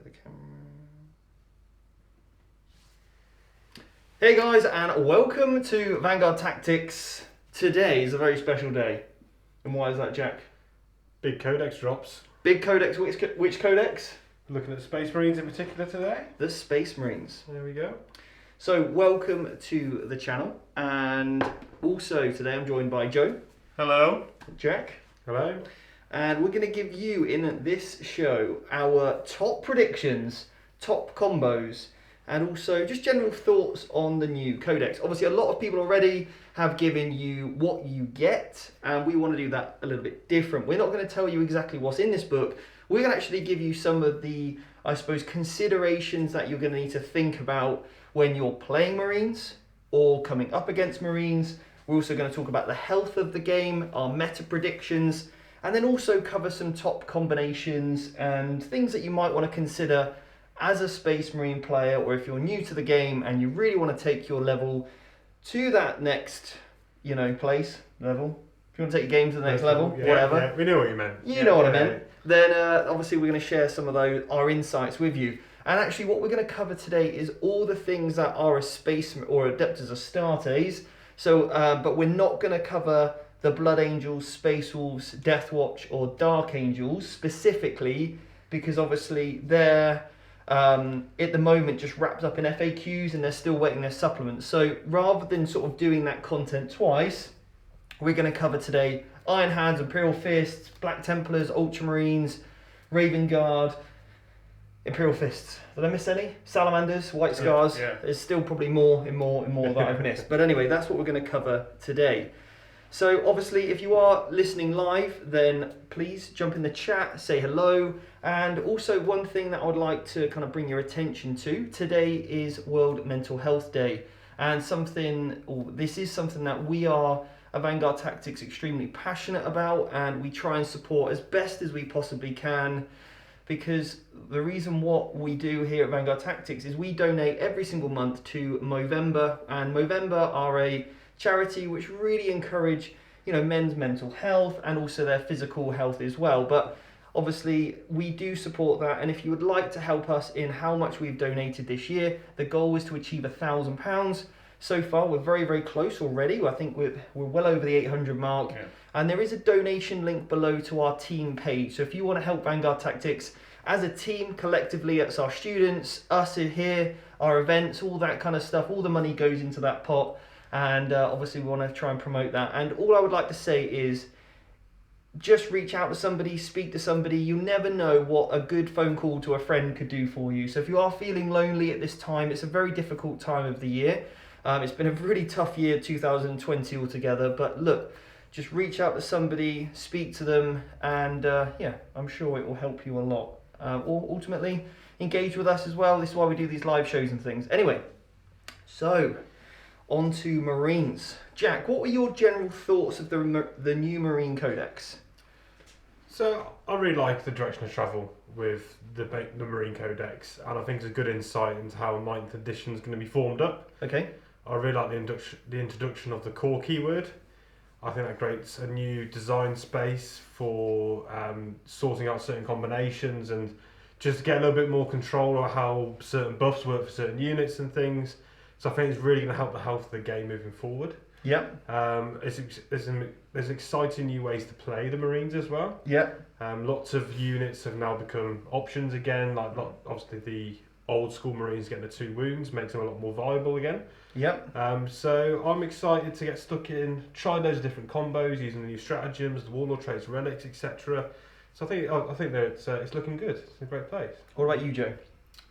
the camera. Hey guys, and welcome to Vanguard Tactics. Today is a very special day. And why is that, Jack? Big Codex drops. Big Codex, which Codex? Looking at Space Marines in particular today. The Space Marines. There we go. So welcome to the channel, and also today I'm joined by Joe. Hello. Jack. Hello. And we're going to give you in this show our top predictions, top combos, and also just general thoughts on the new Codex. Obviously a lot of people already have given you what you get, and we want to do that a little bit different. We're not going to tell you exactly what's in this book. We're going to actually give you some of the, I suppose, considerations that you're going to need to think about when you're playing Marines or coming up against Marines. We're also going to talk about the health of the game, our meta predictions, and then also cover some top combinations and things that you might want to consider as a Space Marine player, or if you're new to the game and you really want to take your level to that next, level. If you want to take your game to the next level, yeah, whatever. Yeah, we know what you meant. You know what I meant. Then obviously we're going to share some of our insights with you. And actually what we're going to cover today is all the things that are a Space or Adeptus Astartes. So, but we're not going to cover the Blood Angels, Space Wolves, Death Watch, or Dark Angels specifically, because obviously they're at the moment just wrapped up in FAQs and they're still waiting their supplements. So rather than sort of doing that content twice, we're going to cover today Iron Hands, Imperial Fists, Black Templars, Ultramarines, Raven Guard, Imperial Fists. Did I miss any? Salamanders, White Scars. Yeah. There's still probably more that I've missed. But anyway, that's what we're going to cover today. So obviously, if you are listening live, then please jump in the chat, say hello. And also one thing that I would like to kind of bring your attention to, today is World Mental Health Day. And this is something that we are at Vanguard Tactics extremely passionate about, and we try and support as best as we possibly can, because the reason what we do here at Vanguard Tactics is we donate every single month to Movember, and Movember are a charity which really encourage men's mental health and also their physical health as well. But obviously we do support that, and if you would like to help us in how much we've donated this year, the goal is to achieve £1,000. So far we're very, very close already. I think we're well over the 800 mark. Yeah. And there is a donation link below to our team page. So if you want to help Vanguard Tactics as a team, collectively, it's our students, us here, our events, all that kind of stuff, all the money goes into that pot. And obviously we want to try and promote that. And all I would like to say is just reach out to somebody, speak to somebody. You never know what a good phone call to a friend could do for you. So if you are feeling lonely at this time, it's a very difficult time of the year. It's been a really tough year, 2020 altogether. But look, just reach out to somebody, speak to them, and I'm sure it will help you a lot. Or ultimately, engage with us as well. This is why we do these live shows and things. Anyway, so on to Marines. Jack, what were your general thoughts of the new Marine Codex? So I really like the direction of travel with the Marine Codex, and I think it's a good insight into how 9th edition is going to be formed up. Okay. I really like the introduction of the core keyword. I think that creates a new design space for sorting out certain combinations and just get a little bit more control of how certain buffs work for certain units and things. So I think it's really going to help the health of the game moving forward. Yep. There's exciting new ways to play the Marines as well. Yep. Lots of units have now become options again. Obviously the old school Marines getting the 2 wounds makes them a lot more viable again. Yep. So I'm excited to get stuck in, try those different combos using the new stratagems, the warlord traits, relics, etc. So I think that it's looking good. It's a great place. What about you, Joe?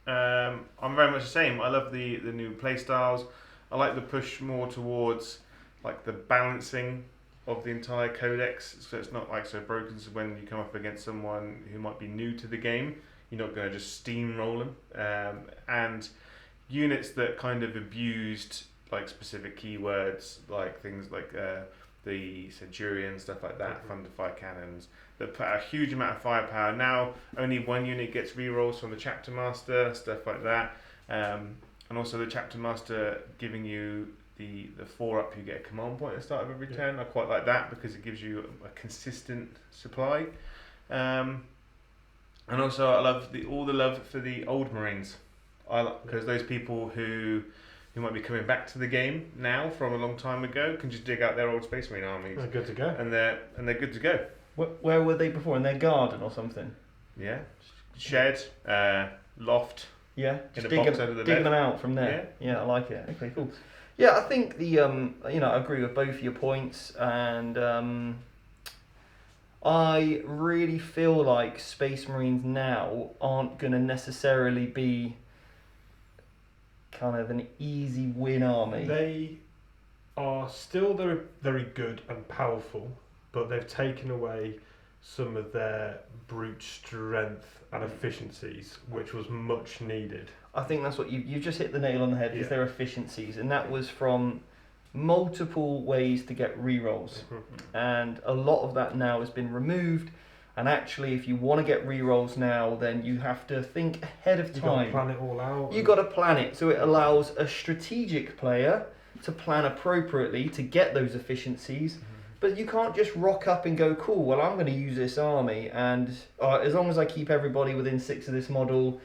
I'm very much the same. I love the new play styles. I like the push more towards like the balancing of the entire codex, so it's not like so broken. So when you come up against someone who might be new to the game, you're not going to just steamroll them. And units that kind of abused like specific keywords, like things like the Centurion, stuff like that, Thunderfire cannons, that put a huge amount of firepower. Now only one unit gets rerolls from the Chapter Master, stuff like that. And also the Chapter Master giving you the 4-up, you get a command point at the start of every turn. I quite like that because it gives you a consistent supply. And also, I love all the love for the old Marines. Because those people who might be coming back to the game now from a long time ago can just dig out their old Space Marine armies. They're good to go. And they're good to go. Where were they before? In their garden or something? Yeah. Shed, loft. Yeah, In just a box under the digging bed. them out from there. Yeah, I like it. Okay, cool. Yeah, I think I agree with both your points, and I really feel like Space Marines now aren't going to necessarily be kind of an easy win army. They are still very good and powerful, but they've taken away some of their brute strength and efficiencies, which was much needed. I think that's what you just hit the nail on the head. Is Yeah. their efficiencies, and that was from multiple ways to get rerolls, and a lot of that now has been removed. And actually, if you want to get rerolls now, then you have to think ahead of You've got to time. plan it all out. You got to plan it, so it allows a strategic player to plan appropriately to get those efficiencies. But you can't just rock up and go, cool, well, I'm going to use this army, and as long as I keep everybody within 6 of this model,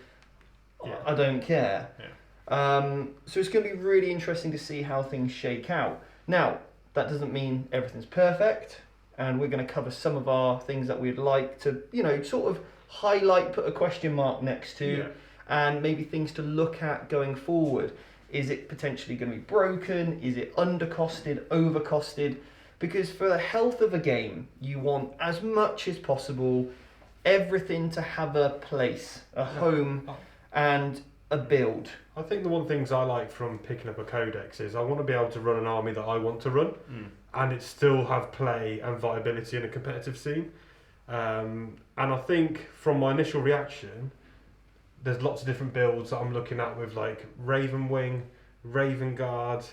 Yeah. I don't care. Yeah. So it's going to be really interesting to see how things shake out. Now, that doesn't mean everything's perfect, and we're going to cover some of our things that we'd like to, sort of highlight, put a question mark next to, Yeah. and maybe things to look at going forward. Is it potentially going to be broken? Is it undercosted, overcosted? Because for the health of a game, you want as much as possible everything to have a place, a home, and a build. I think the one things I like from picking up a Codex is I want to be able to run an army that I want to run, and it still have play and viability in a competitive scene. And I think from my initial reaction, there's lots of different builds that I'm looking at with like Raven Wing, Raven Guard,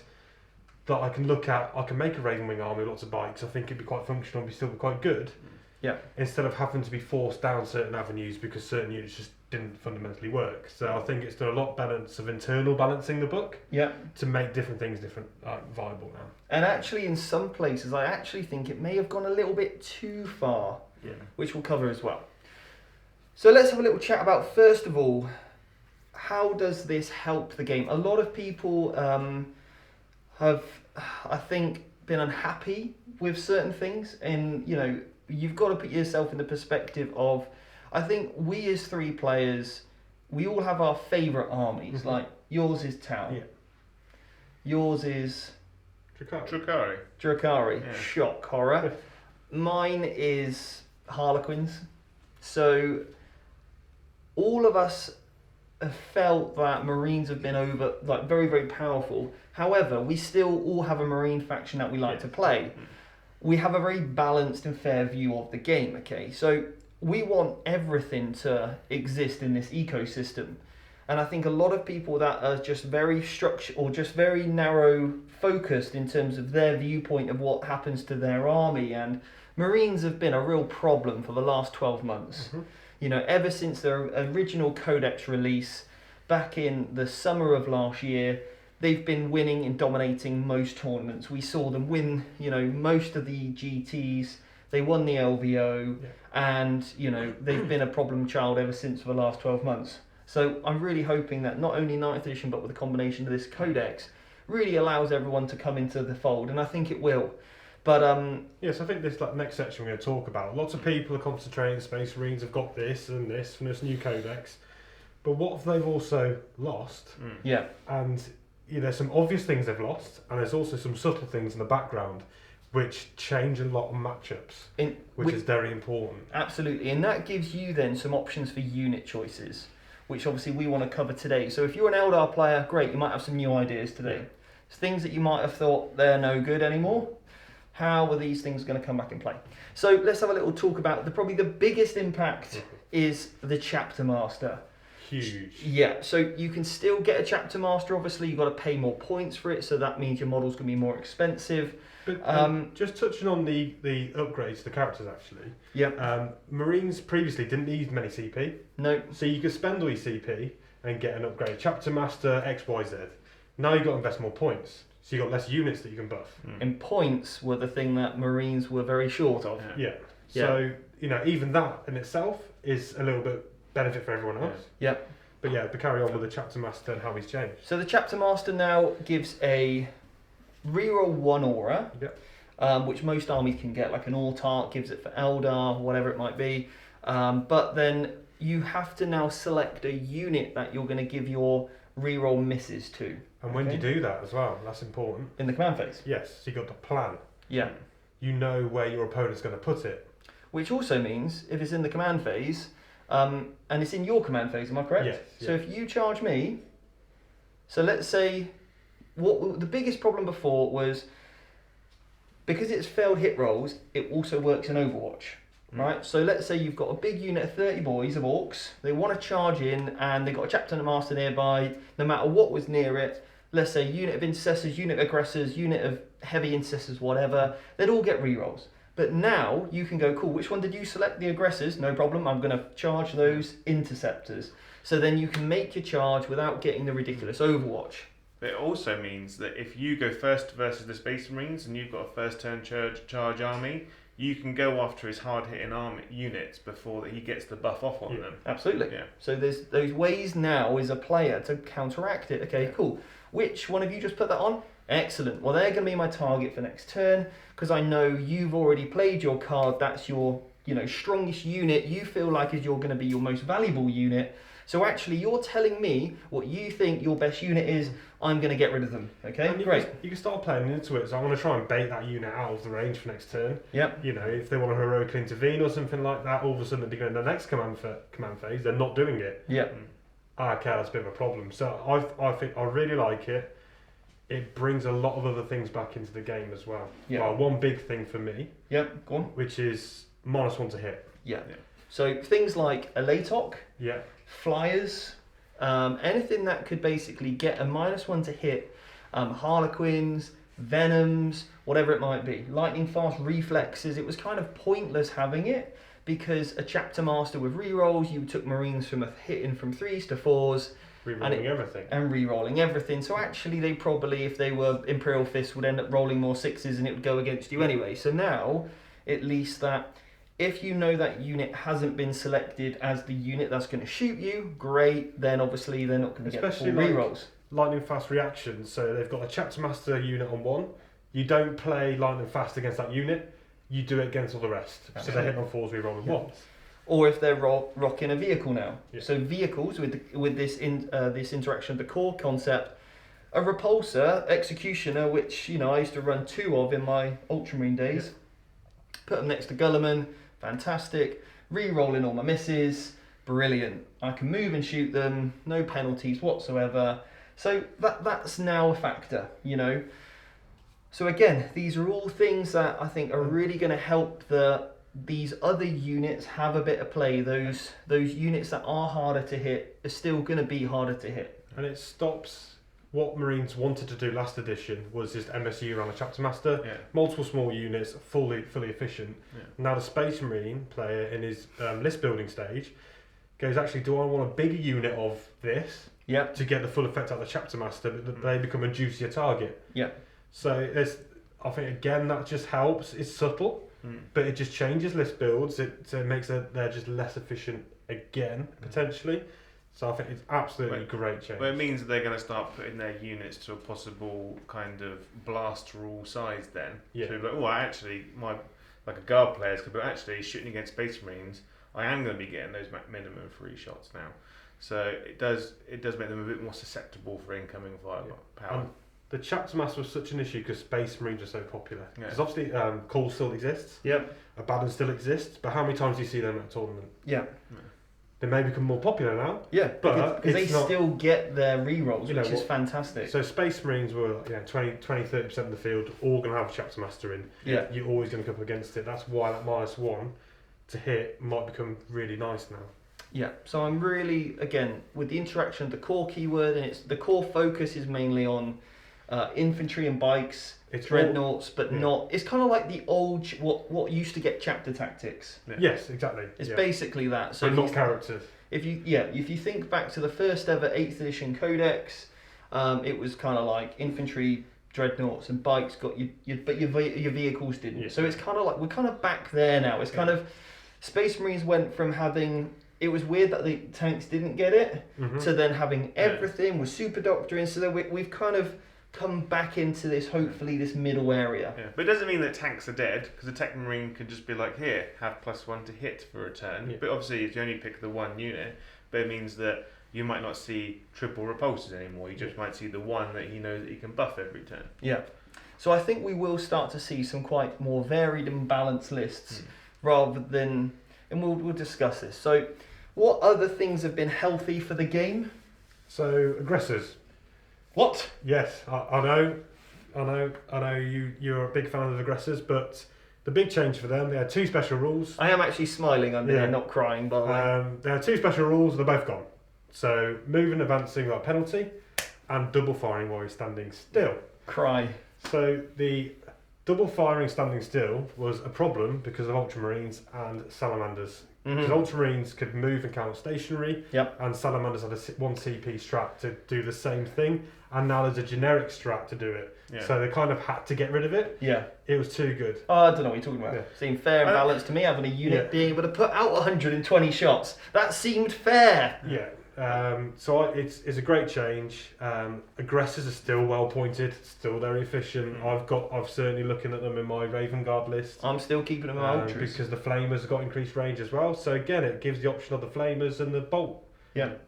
that I can look at. I can make a Raven Wing army with lots of bikes. I think it'd be quite functional and still be quite good. Yeah. Instead of having to be forced down certain avenues because certain units just didn't fundamentally work. So I think it's done a lot balance of internal balancing the book Yeah. to make different things viable now. And actually, in some places, I actually think it may have gone a little bit too far, Yeah. which we'll cover as well. So let's have a little chat about, first of all, how does this help the game? A lot of people have, I think, been unhappy with certain things, and you've got to put yourself in the perspective of, I think we as 3 players, we all have our favourite armies. Mhm. Like yours is Tau, Yeah. yours is Drukhari. Drukhari, Yeah. shock horror. Mine is Harlequins. So all of us have felt that Marines have been very, very powerful. However, we still all have a Marine faction that we like to play. We have a very balanced and fair view of the game, okay? So we want everything to exist in this ecosystem. And I think a lot of people that are just very structured or just very narrow focused in terms of their viewpoint of what happens to their army, and Marines have been a real problem for the last 12 months. Mhm. Ever since their original Codex release back in the summer of last year, they've been winning and dominating most tournaments. We saw them win, most of the GTs. They won the LVO, and they've been a problem child ever since for the last 12 months. So I'm really hoping that not only 9th edition, but with a combination of this Codex, really allows everyone to come into the fold, and I think it will. But Yes, I think this next section we're going to talk about. Lots of people are concentrating. Space Marines have got this and this from this new Codex, but what have they also lost? yeah, And there's some obvious things they've lost, and there's also some subtle things in the background which change a lot of matchups, which is very important. Absolutely, and that gives you then some options for unit choices, which obviously we want to cover today. So if you're an Eldar player, great, you might have some new ideas today. It's things that you might have thought they're no good anymore. How are these things going to come back and play? So let's have a little talk about probably the biggest impact is the Chapter Master. Huge. Yeah, so you can still get a Chapter Master, obviously you've got to pay more points for it, so that means your model's going to be more expensive. But just touching on the upgrades to the characters actually. Yeah. Marines previously didn't need many CP. No. So you could spend all your CP and get an upgrade. Chapter Master XYZ. Now you've got to invest more points. So you've got less units that you can buff. And points were the thing that Marines were very short of. Yeah. So, even that in itself is a little bit benefit for everyone else. Yeah. But yeah, but carry on with the chapter master and how he's changed. So the chapter master now gives a reroll 1 aura, which most armies can get, like an Autarch gives it for Eldar, whatever it might be. But then you have to now select a unit that you're going to give your reroll misses to. And when do you do that as well? That's important. In the command phase. Yes, so you got the plan. Yeah. You know where your opponent's going to put it. Which also means if it's in the command phase, and it's in your command phase, am I correct? Yes. So if you charge me, so let's say what the biggest problem before was because it's failed hit rolls, it also works in Overwatch. Right, so let's say you've got a big unit of 30 boys of orcs, they want to charge in and they've got a chapter and a master nearby, no matter what was near it, let's say unit of intercessors, unit of aggressors, unit of heavy intercessors, whatever, they'd all get rerolls. But now you can go, cool, which one did you select? The aggressors, no problem, I'm going to charge those interceptors. So then you can make your charge without getting the ridiculous Overwatch. It also means that if you go first versus the Space Marines and you've got a first turn charge army, you can go after his hard-hitting army units before he gets the buff off on them. Absolutely. Yeah. So there's those ways now as a player to counteract it. Okay, cool. Which one of you just put that on? Excellent. Well, they're going to be my target for next turn because I know you've already played your card. That's your, strongest unit. You feel like is you're going to be your most valuable unit. So actually, you're telling me what you think your best unit is. I'm going to get rid of them. Okay, and great. You can start playing into it. So I want to try and bait that unit out of the range for next turn. Yep. If they want to heroically intervene or something like that, all of a sudden they go in the next command phase. They're not doing it. Yep. Okay, that's a bit of a problem. So I think I really like it. It brings a lot of other things back into the game as well. Yeah. Well, one big thing for me. Yep. Go on. Which is -1 to hit. Yeah. So things like a Latok. Yeah. Flyers. Anything that could basically get a -1 to hit, Harlequins, Venoms, whatever it might be. Lightning fast reflexes, it was kind of pointless having it because a chapter master with rerolls, you took Marines from hitting from 3s to 4s. Rerolling everything. And rerolling everything. So actually they probably, if they were Imperial Fists, would end up rolling more 6s and it would go against you anyway. So now, at least that if you know that unit hasn't been selected as the unit that's going to shoot you, great, then obviously they're not going to get full rerolls. Lightning fast reactions, so they've got a chapter master unit on one. You don't play lightning fast against that unit, you do it against all the rest. Absolutely. So they hit on 4s, rerolling 1s. Or if they're rocking a vehicle now. Yeah. So vehicles with this interaction, the core concept, a repulsor, executioner, which I used to run 2 of in my Ultramarine days. Yeah. Put them next to Gulliman. Fantastic. Re-rolling all my misses. Brilliant. I can move and shoot them. No penalties whatsoever. So that's now a factor, So again, these are all things that I think are really going to help these other units have a bit of play. Those units that are harder to hit are still going to be harder to hit. And it stops what Marines wanted to do last edition was just MSU around a chapter master, multiple small units, fully efficient. Yeah. Now the Space Marine player in his list building stage goes, actually, do I want a bigger unit of this to get the full effect out of the chapter master, but they become a juicier target. Yeah. So I think again that just helps. It's subtle, but it just changes list builds. It makes they're just less efficient again potentially. So I think it's absolutely great change. But it means that they're going to start putting their units to a possible kind of blast rule size then. Yeah. So actually, like a guard players could be actually shooting against Space Marines. I am going to be getting those minimum 3 shots now. So it does make them a bit more susceptible for incoming firepower. The chapter master was such an issue because Space Marines are so popular. Because obviously Call still exists. Yep. Abaddon still exists. But how many times do you see them at a tournament? Yeah. They may become more popular now. Yeah, but because they still get their rerolls, which is fantastic. So Space Marines were 20-30% of the field, all going to have a chapter master in. Yeah. You're always going to come up against it. That's why that -1 to hit might become really nice now. Yeah, so I'm really, again, with the interaction of the core keyword, and the core focus is mainly on infantry and bikes, dreadnoughts, but not. It's kind of like the old what used to get chapter tactics. Yeah. Yes, exactly. It's basically that. So but not characters. If you think back to the first ever 8th edition Codex, it was kind of like infantry, dreadnoughts, and bikes got but your vehicles didn't. Yeah. So it's kind of like we're kind of back there now. It's kind of Space Marines went from having it was weird that the tanks didn't get it, to then having everything with Super Doctor in, so that we've kind of come back into this, hopefully, this middle area. Yeah, but it doesn't mean that tanks are dead, because a Tech Marine could just be like, here, have +1 to hit for a turn. But obviously, if you only pick the one unit, but it means that you might not see triple repulsors anymore. You just might see the one that he knows that he can buff every turn. Yeah. So I think we will start to see some quite more varied and balanced lists, rather than, and we'll discuss this. So, what other things have been healthy for the game? So, aggressors. What? Yes, I know you're a big fan of aggressors, but the big change for them, they had 2 special rules. I am actually smiling under here, not crying, by the way. They had 2 special rules, they're both gone. So, moving, advancing without penalty, and double firing while you're standing still. Cry. So, the double firing standing still was a problem because of Ultramarines and Salamanders. Because Ultramarines could move and count stationary, and Salamanders had a 1 CP strat to do the same thing, and now there's a generic strat to do it. So they kind of had to get rid of it. It was too good. Oh, I don't know what you're talking about. Seemed fair and balanced to me, having a unit being able to put out 120 shots. That seemed fair. So it's a great change. Aggressors are still well pointed, still very efficient. I've certainly looking at them in my Raven Guard list. I'm still keeping them in my ultras because the flamers have got increased range as well. So again, it gives the option of the flamers and the bolt.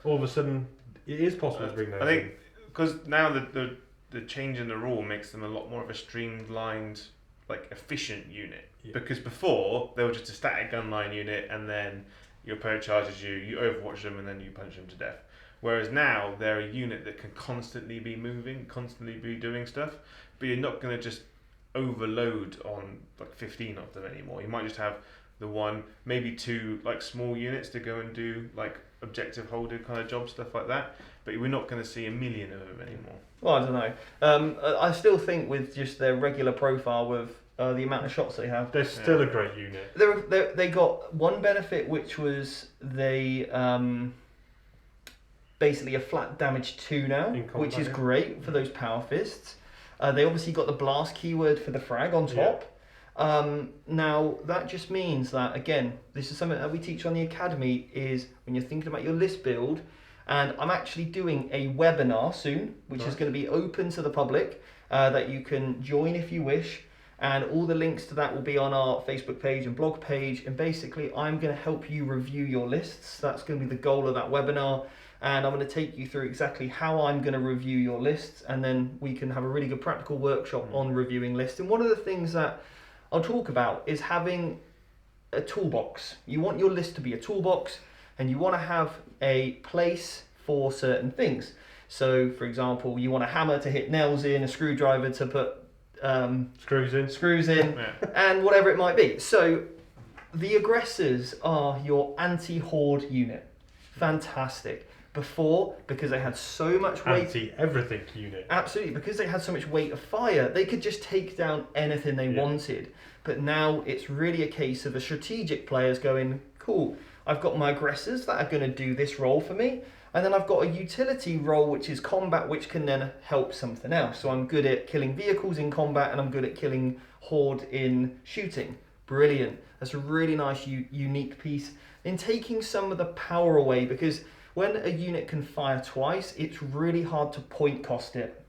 All of a sudden, it is possible to bring those. I think because now the change in the rule makes them a lot more of a streamlined, like efficient unit. Because before they were just a static gunline unit, and then your opponent charges you, you overwatch them, and then you punch them to death. Whereas now they're a unit that can constantly be moving, constantly be doing stuff, but you're not going to just overload on like 15 of them anymore. You might just have the 1, maybe 2 like small units to go and do like objective holder kind of job, stuff like that. But we're not going to see a million of them anymore. Well, I don't know. I still think with just their regular profile with the amount of shots they have, they're still a great unit. They got one benefit, which was they basically a flat damage 2 now, which is great for those power fists. They obviously got the blast keyword for the frag on top. Now that just means that, again, this is something that we teach on the academy, is when you're thinking about your list build, and I'm actually doing a webinar soon, which is going to be open to the public, that you can join if you wish. And all the links to that will be on our Facebook page and blog page. And basically, I'm going to help you review your lists. That's going to be the goal of that webinar. And I'm going to take you through exactly how I'm going to review your lists. And then we can have a really good practical workshop on reviewing lists. And one of the things that I'll talk about is having a toolbox. You want your list to be a toolbox, and you want to have a place for certain things. So, for example, you want a hammer to hit nails in, a screwdriver to put screws in, and whatever it might be. So the aggressors are your anti-horde unit. Fantastic. Before, because they had so much weight, anti-everything unit. Absolutely, because they had so much weight of fire, they could just take down anything they wanted. But now it's really a case of the strategic players going, cool, I've got my aggressors that are going to do this role for me, and then I've got a utility role, which is combat, which can then help something else. So I'm good at killing vehicles in combat, and I'm good at killing horde in shooting. Brilliant. That's a really nice, unique piece. In taking some of the power away, because when a unit can fire twice, it's really hard to point cost it.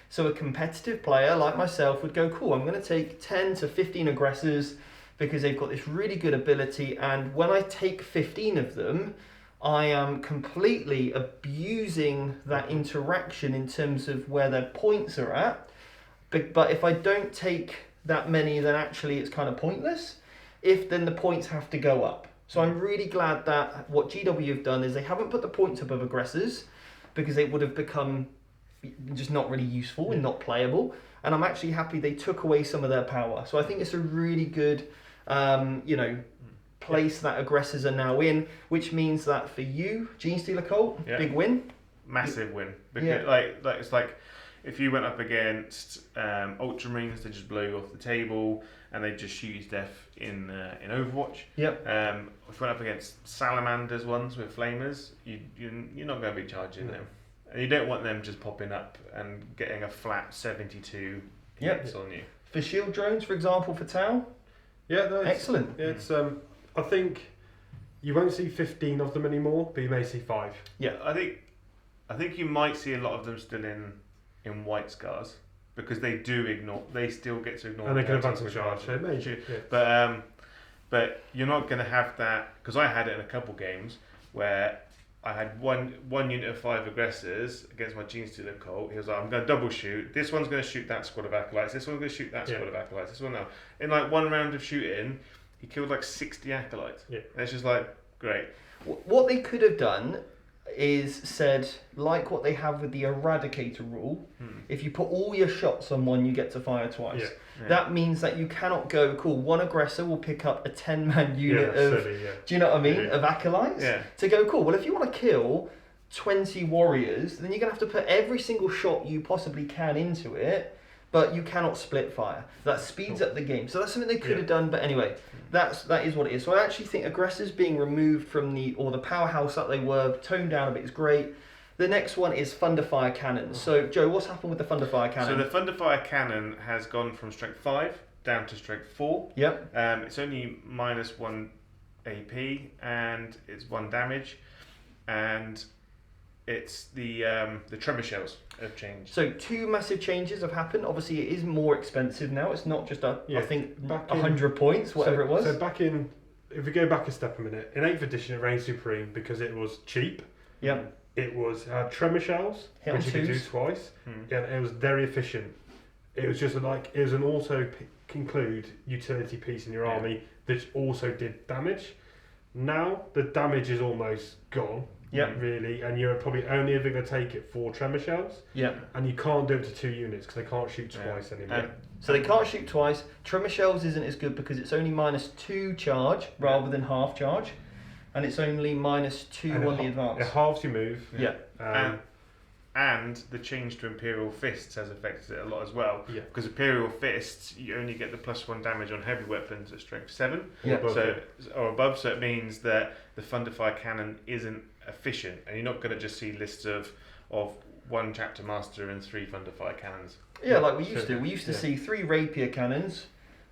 So a competitive player like myself would go, cool, I'm going to take 10 to 15 aggressors because they've got this really good ability, and when I take 15 of them, I am completely abusing that interaction in terms of where their points are at. But if I don't take that many, then actually it's kind of pointless. Then the points have to go up. So I'm really glad that what GW have done is they haven't put the points above aggressors, because they would have become just not really useful and not playable. And I'm actually happy they took away some of their power. So I think it's a really good, place that aggressors are now in, which means that for you, Genestealer Cult, big win. Massive win. Because like it's like if you went up against Ultramarines, they just blow you off the table and they just shoot you to death in Overwatch. If you went up against Salamanders ones with flamers, you're not going to be charging them. And you don't want them just popping up and getting a flat 72 hits on you. For shield drones, for example, for Tau? Yeah, excellent. It's I think You won't see 15 of them anymore, but you may see 5. Yeah. I think you might see a lot of them still in white scars because they still get to ignore. And they can the advance and charge. So maybe. Yeah. But you're not going to have that because I had it in a couple games where I had one unit of 5 aggressors against my Gene Stealer Colt. He was like, I'm going to double shoot. This one's going to shoot that squad of acolytes. This one's going to shoot that squad of acolytes. This one now. In like one round of shooting, he killed like 60 acolytes. Yeah. And it's just like, great. What they could have done is said, like what they have with the eradicator rule, if you put all your shots on one, you get to fire twice. Yeah. Yeah. That means that you cannot go, cool, one aggressor will pick up a 10-man unit of, silly, do you know what I mean, Yeah. of acolytes. Yeah. To go, cool, well if you want to kill 20 warriors, then you're going to have to put every single shot you possibly can into it, but you cannot split fire. That speeds up the game. So that's something they could have done, but anyway, that is what it is. So I actually think aggressors being removed from the powerhouse that they were, toned down a bit, is great. The next one is Thunderfire cannons. So Joe, what's happened with the Thunderfire cannon? So the Thunderfire cannon has gone from strength 5 down to strength 4. Yep. It's only -1 AP and it's 1 damage, and it's the tremor shells have changed. So 2 massive changes have happened. Obviously, it is more expensive now. It's not just I think 100 points, whatever it was. So back in, if we go back a step a minute, in 8th edition it reigned supreme because it was cheap. Yeah. It was tremor shells, Hit on which you could do twos. twice. Yeah, and it was very efficient. It was just like it was an auto include utility piece in your army that also did damage. Now the damage is almost gone. Yeah. Really, and you're probably only ever going to take it for tremor shells. Yeah. And you can't do it to 2 units because they can't shoot twice anymore. So they can't shoot twice. Tremor shells isn't as good because it's only -2 charge rather than half charge, and it's only -2 And on the advance. It halves your move. Yeah. And the change to Imperial Fists has affected it a lot as well. Yeah. Because Imperial Fists, you only get the +1 damage on heavy weapons at strength 7 Yeah. or above. So it means that the Thunderfire cannon isn't efficient, and you're not going to just see lists of 1 Chapter Master and 3 Thunderfire cannons. Yeah, like we used to. We used to Yeah. see 3 rapier cannons,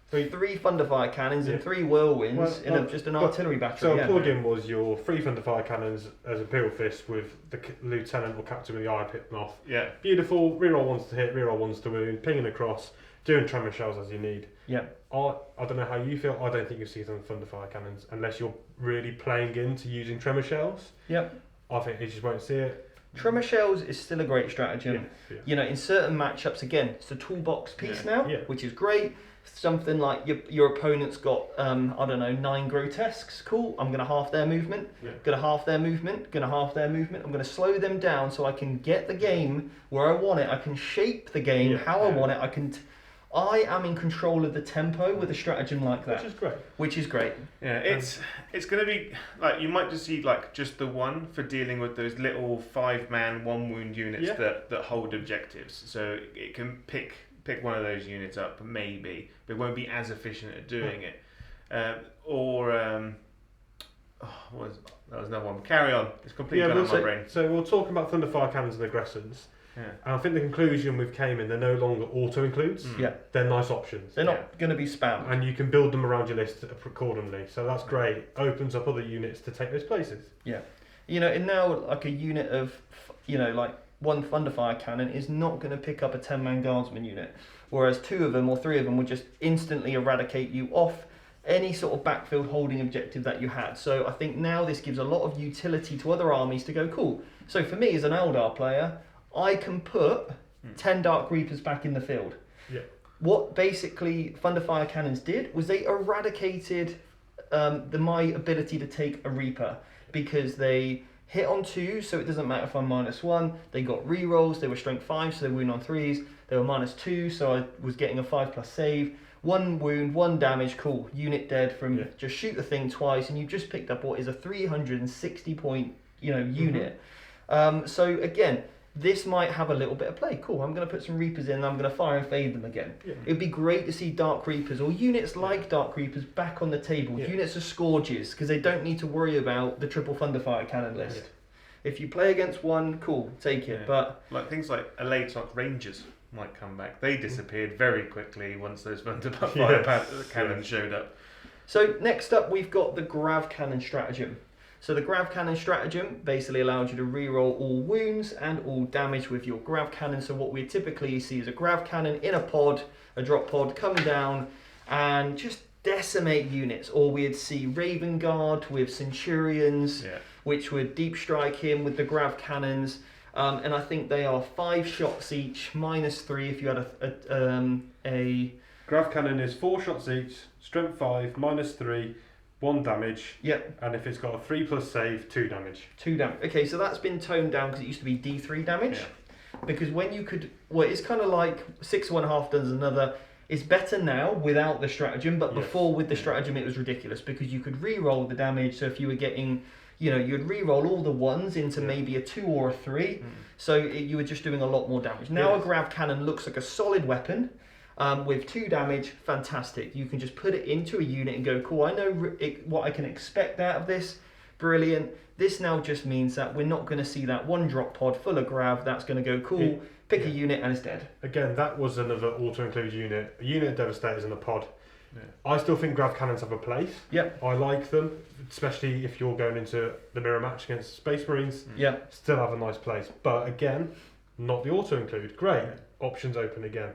Three- 3 Thunderfire cannons, and Yeah. 3 whirlwinds in just an artillery battery. So yeah. a plug-in was your 3 Thunderfire cannons as Imperial Fist with the lieutenant or captain with the eye picked off. Yeah. Beautiful. Reroll ones to hit, reroll ones to wound, pinging across, doing tremor shells as you need. Yeah. I don't know how you feel. I don't think you'll see some Thunderfire cannons unless you're really playing into using tremor shells. Yep. I think you just won't see it. Tremor shells is still a great stratagem. Yeah. You know, in certain matchups, again, it's a toolbox piece now, Yeah. which is great. Something like your opponent's got, 9 grotesques. Cool. I'm going to half their movement. Yeah. Going to half their movement. Going to half their movement. I'm going to slow them down so I can get the game where I want it. I can shape the game how I want it. I am in control of the tempo with a stratagem like that. Which is great. Yeah, it's going to be like you might just see like just the one for dealing with those little 5-man 1 wound units that hold objectives. So it can pick one of those units up maybe, but it won't be as efficient at doing it. That was another one. Carry on. It's completely gone out of my brain. So we're talking about Thunderfire cannons and aggressors. Yeah. And I think the conclusion we've came in, they're no longer auto-includes. Yeah. They're nice options. They're not going to be spammed. And you can build them around your list accordingly. So that's great. Opens up other units to take those places. Yeah. You know, and now like a unit of, like 1 Thunderfire cannon is not going to pick up a 10-man guardsman unit. Whereas 2 of them or 3 of them would just instantly eradicate you off any sort of backfield holding objective that you had. So I think now this gives a lot of utility to other armies to go, cool. So for me as an Eldar player, I can put 10 Dark Reapers back in the field. Yeah. What basically Thunderfire cannons did was they eradicated my ability to take a Reaper because they hit on 2, so it doesn't matter if I'm -1. They got rerolls, they were strength 5, so they wound on 3s. They were -2, so I was getting a 5+ save. 1 wound, 1 damage, cool. Unit dead from just shoot the thing twice, and you just picked up what is a 360 point, unit. So again, this might have a little bit of play. Cool, I'm going to put some Reapers in and I'm going to fire and fade them again. Yeah. It'd be great to see Dark Reapers or units like Dark Reapers back on the table. Yeah. Units of Scourges, because they don't need to worry about the triple Thunderfire cannon list. Yeah. If you play against 1, cool, take it. But like things like Elatok Rangers might come back. They disappeared very quickly once those Thunderfire cannons showed up. So next up, we've got the Grav Cannon stratagem. So the Grav Cannon stratagem basically allows you to reroll all wounds and all damage with your Grav Cannon. So what we typically see is a Grav Cannon in a pod, a drop pod, come down and just decimate units. Or we'd see Raven Guard with Centurions, which would deep strike him with the Grav Cannons. And I think they are 5 shots each, -3 if you had a Grav Cannon is 4 shots each, strength 5, -3, 1 damage. Yep. And if it's got a 3+ save, 2 damage. 2 damage. Okay, so that's been toned down because it used to be D3 damage. Because when you could, well, it's kind of like 6 of one, half does another. It's better now without the stratagem, but before with the stratagem it was ridiculous because you could re-roll the damage. So if you were getting, you'd re-roll all the 1s into maybe a 2 or a 3. So you were just doing a lot more damage. Now a Grav Cannon looks like a solid weapon. With 2 damage, fantastic. You can just put it into a unit and go, cool, I know what I can expect out of this. Brilliant. This now just means that we're not going to see that 1 drop pod full of Grav that's going to go, cool, pick a unit and it's dead. Again, that was another auto-include unit. A unit of Devastators in a pod. I still think Grav Cannons have a place. I like them, especially if you're going into the mirror match against Space Marines. Still have a nice place. But again, not the auto-include. Great. Options open again.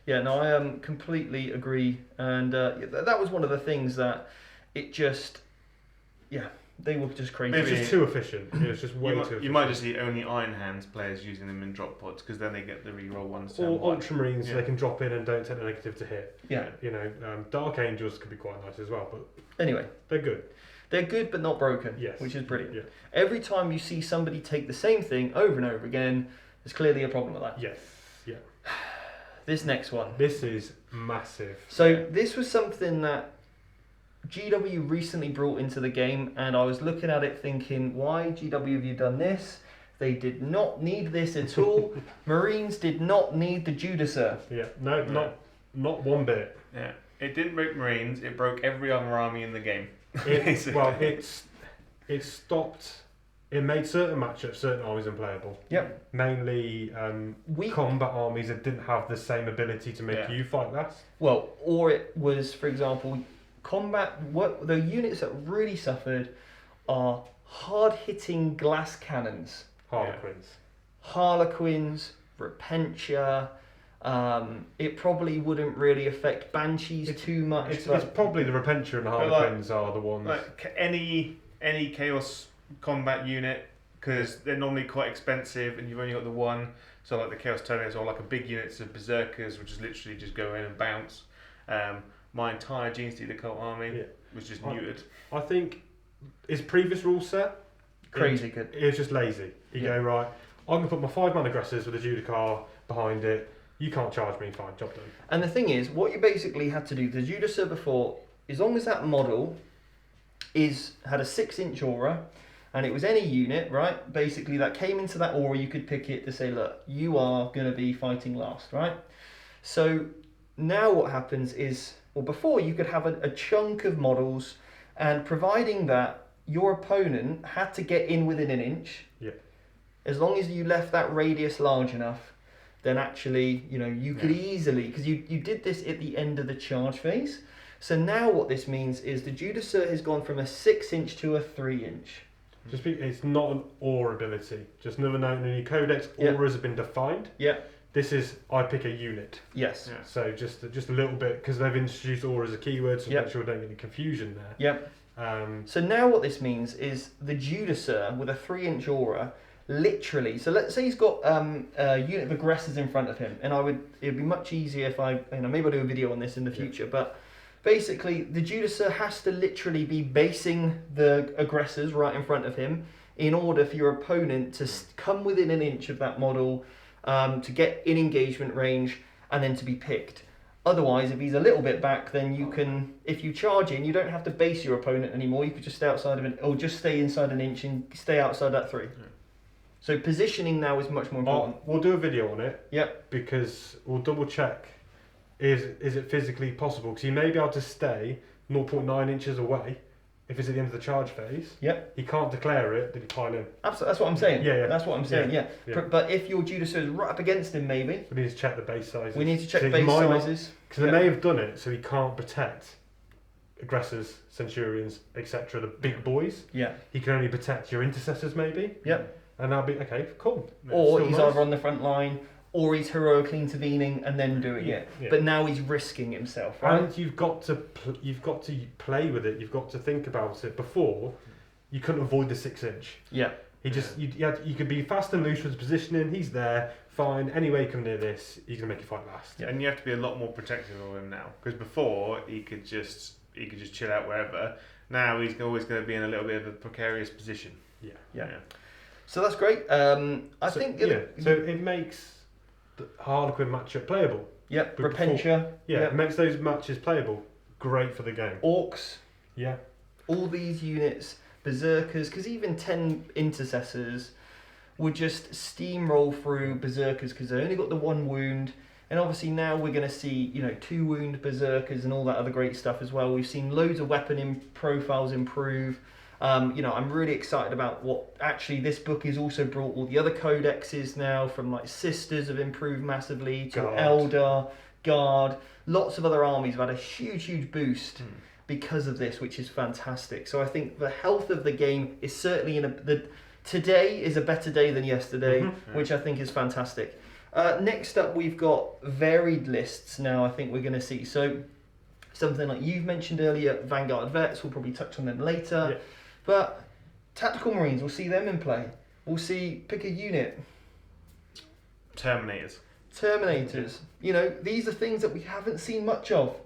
Yeah, no, I completely agree. And that was one of the things that it just, they were just crazy. It was just too efficient. It was just way too efficient. You might just see only Iron Hands players using them in drop pods because then they get the reroll ones. Or Ultramarines, they can drop in and don't take the negative to hit. Dark Angels could be quite nice as well. But anyway, they're good. They're good but not broken, which is brilliant. Every time you see somebody take the same thing over and over again, there's clearly a problem with that. This next one. This is massive. So this was something that GW recently brought into the game, and I was looking at it thinking, why GW have you done this? They did not need this at all. Marines did not need the Judiciary. Not one bit. It didn't break Marines, it broke every other army in the game. It stopped. It made certain matchups, certain armies unplayable. Mainly combat armies that didn't have the same ability to make you fight less. Well, or it was, for example, combat. What the units that really suffered are hard-hitting glass cannons. Harlequins, Repentia. It probably wouldn't really affect Banshees too much. It's probably the Repentia and the Harlequins are the ones. Like any Chaos combat unit, because they're normally quite expensive and you've only got the one. So like the Chaos Terminators or like a big units of Berserkers, which is literally just go in and bounce. My entire Genestealer cult army was just neutered. I think his previous rule set crazy good. It was just lazy. You go, right, I'm going to put my 5-man aggressors with a Judicar behind it. You can't charge me, fine, job done. And the thing is, what you basically had to do, the Judiciary before, as long as that model had a 6-inch aura, and it was any unit, right? Basically, that came into that aura, you could pick it to say, look, you are going to be fighting last, right? So now what happens is, well, before you could have a chunk of models, and providing that your opponent had to get in within an inch, as long as you left that radius large enough, then actually, you could easily, because you did this at the end of the charge phase. So now what this means is the Judiciary has gone from a 6-inch to a 3-inch. It's not an aura ability. Just another note in your Codex, auras have been defined. This is, I pick a unit. So just a little bit, because they've introduced aura as a keyword, so make sure we don't get any confusion there. So now what this means is the Judiciary with a 3-inch aura, literally, so let's say he's got a unit of aggressors in front of him, and it'd be much easier if maybe I'll do a video on this in the future, but basically the Judiciary has to literally be basing the aggressors right in front of him in order for your opponent to come within an inch of that model, to get in engagement range, and then to be picked. Otherwise, if he's a little bit back, then you can, if you charge in, you don't have to base your opponent anymore. You could just stay outside of it, or just stay inside an inch and stay outside that 3. So positioning now is much more important. We'll do a video on it. Yep. Because we'll double check, is it physically possible? Because he may be able to stay 0.9 inches away if it's at the end of the charge phase. Yep. He can't declare it, did he pile in? Absolutely, that's what I'm saying. That's what I'm saying, Yeah. But if your Judiciary is right up against him, maybe. We need to check the base sizes. We need to check base sizes. Because they may have done it so he can't protect aggressors, centurions, etc., the big boys. Yeah. He can only protect your intercessors, maybe. Yep. And that'll be okay, cool. Or Still he's nice. either on the front line, or he's heroically intervening and then doing it. Yeah. But now he's risking himself, right? And you've got to play with it. You've got to think about it. Before, you couldn't avoid the 6-inch. Yeah. He just you could be fast and loose with his positioning. He's there, fine. Any way you come near this, he's gonna make you fight last. Yeah. And you have to be a lot more protective of him now, because before he could just chill out wherever. Now he's always going to be in a little bit of a precarious position. Yeah. So that's great. I think. So it makes the Harlequin matchup playable. Yep. But before- Repentia. It makes those matches playable. Great for the game. Orcs. Yeah. All these units, berserkers, because even 10 intercessors would just steamroll through berserkers because they only got the 1 wound. And obviously now we're going to see, 2 wound berserkers and all that other great stuff as well. We've seen loads of weapon profiles improve. I'm really excited about what actually this book has also brought. All the other codexes now, from like Sisters have improved massively to Guard. Eldar, Guard. Lots of other armies have had a huge boost because of this, which is fantastic. So I think the health of the game is certainly today is a better day than yesterday, which I think is fantastic. Next up, we've got varied lists now. I think we're going to see. So something like you've mentioned earlier, Vanguard Vets. We'll probably touch on them later. Yeah. But Tactical Marines, we'll see them in play. We'll see, pick a unit. Terminators. These are things that we haven't seen much of.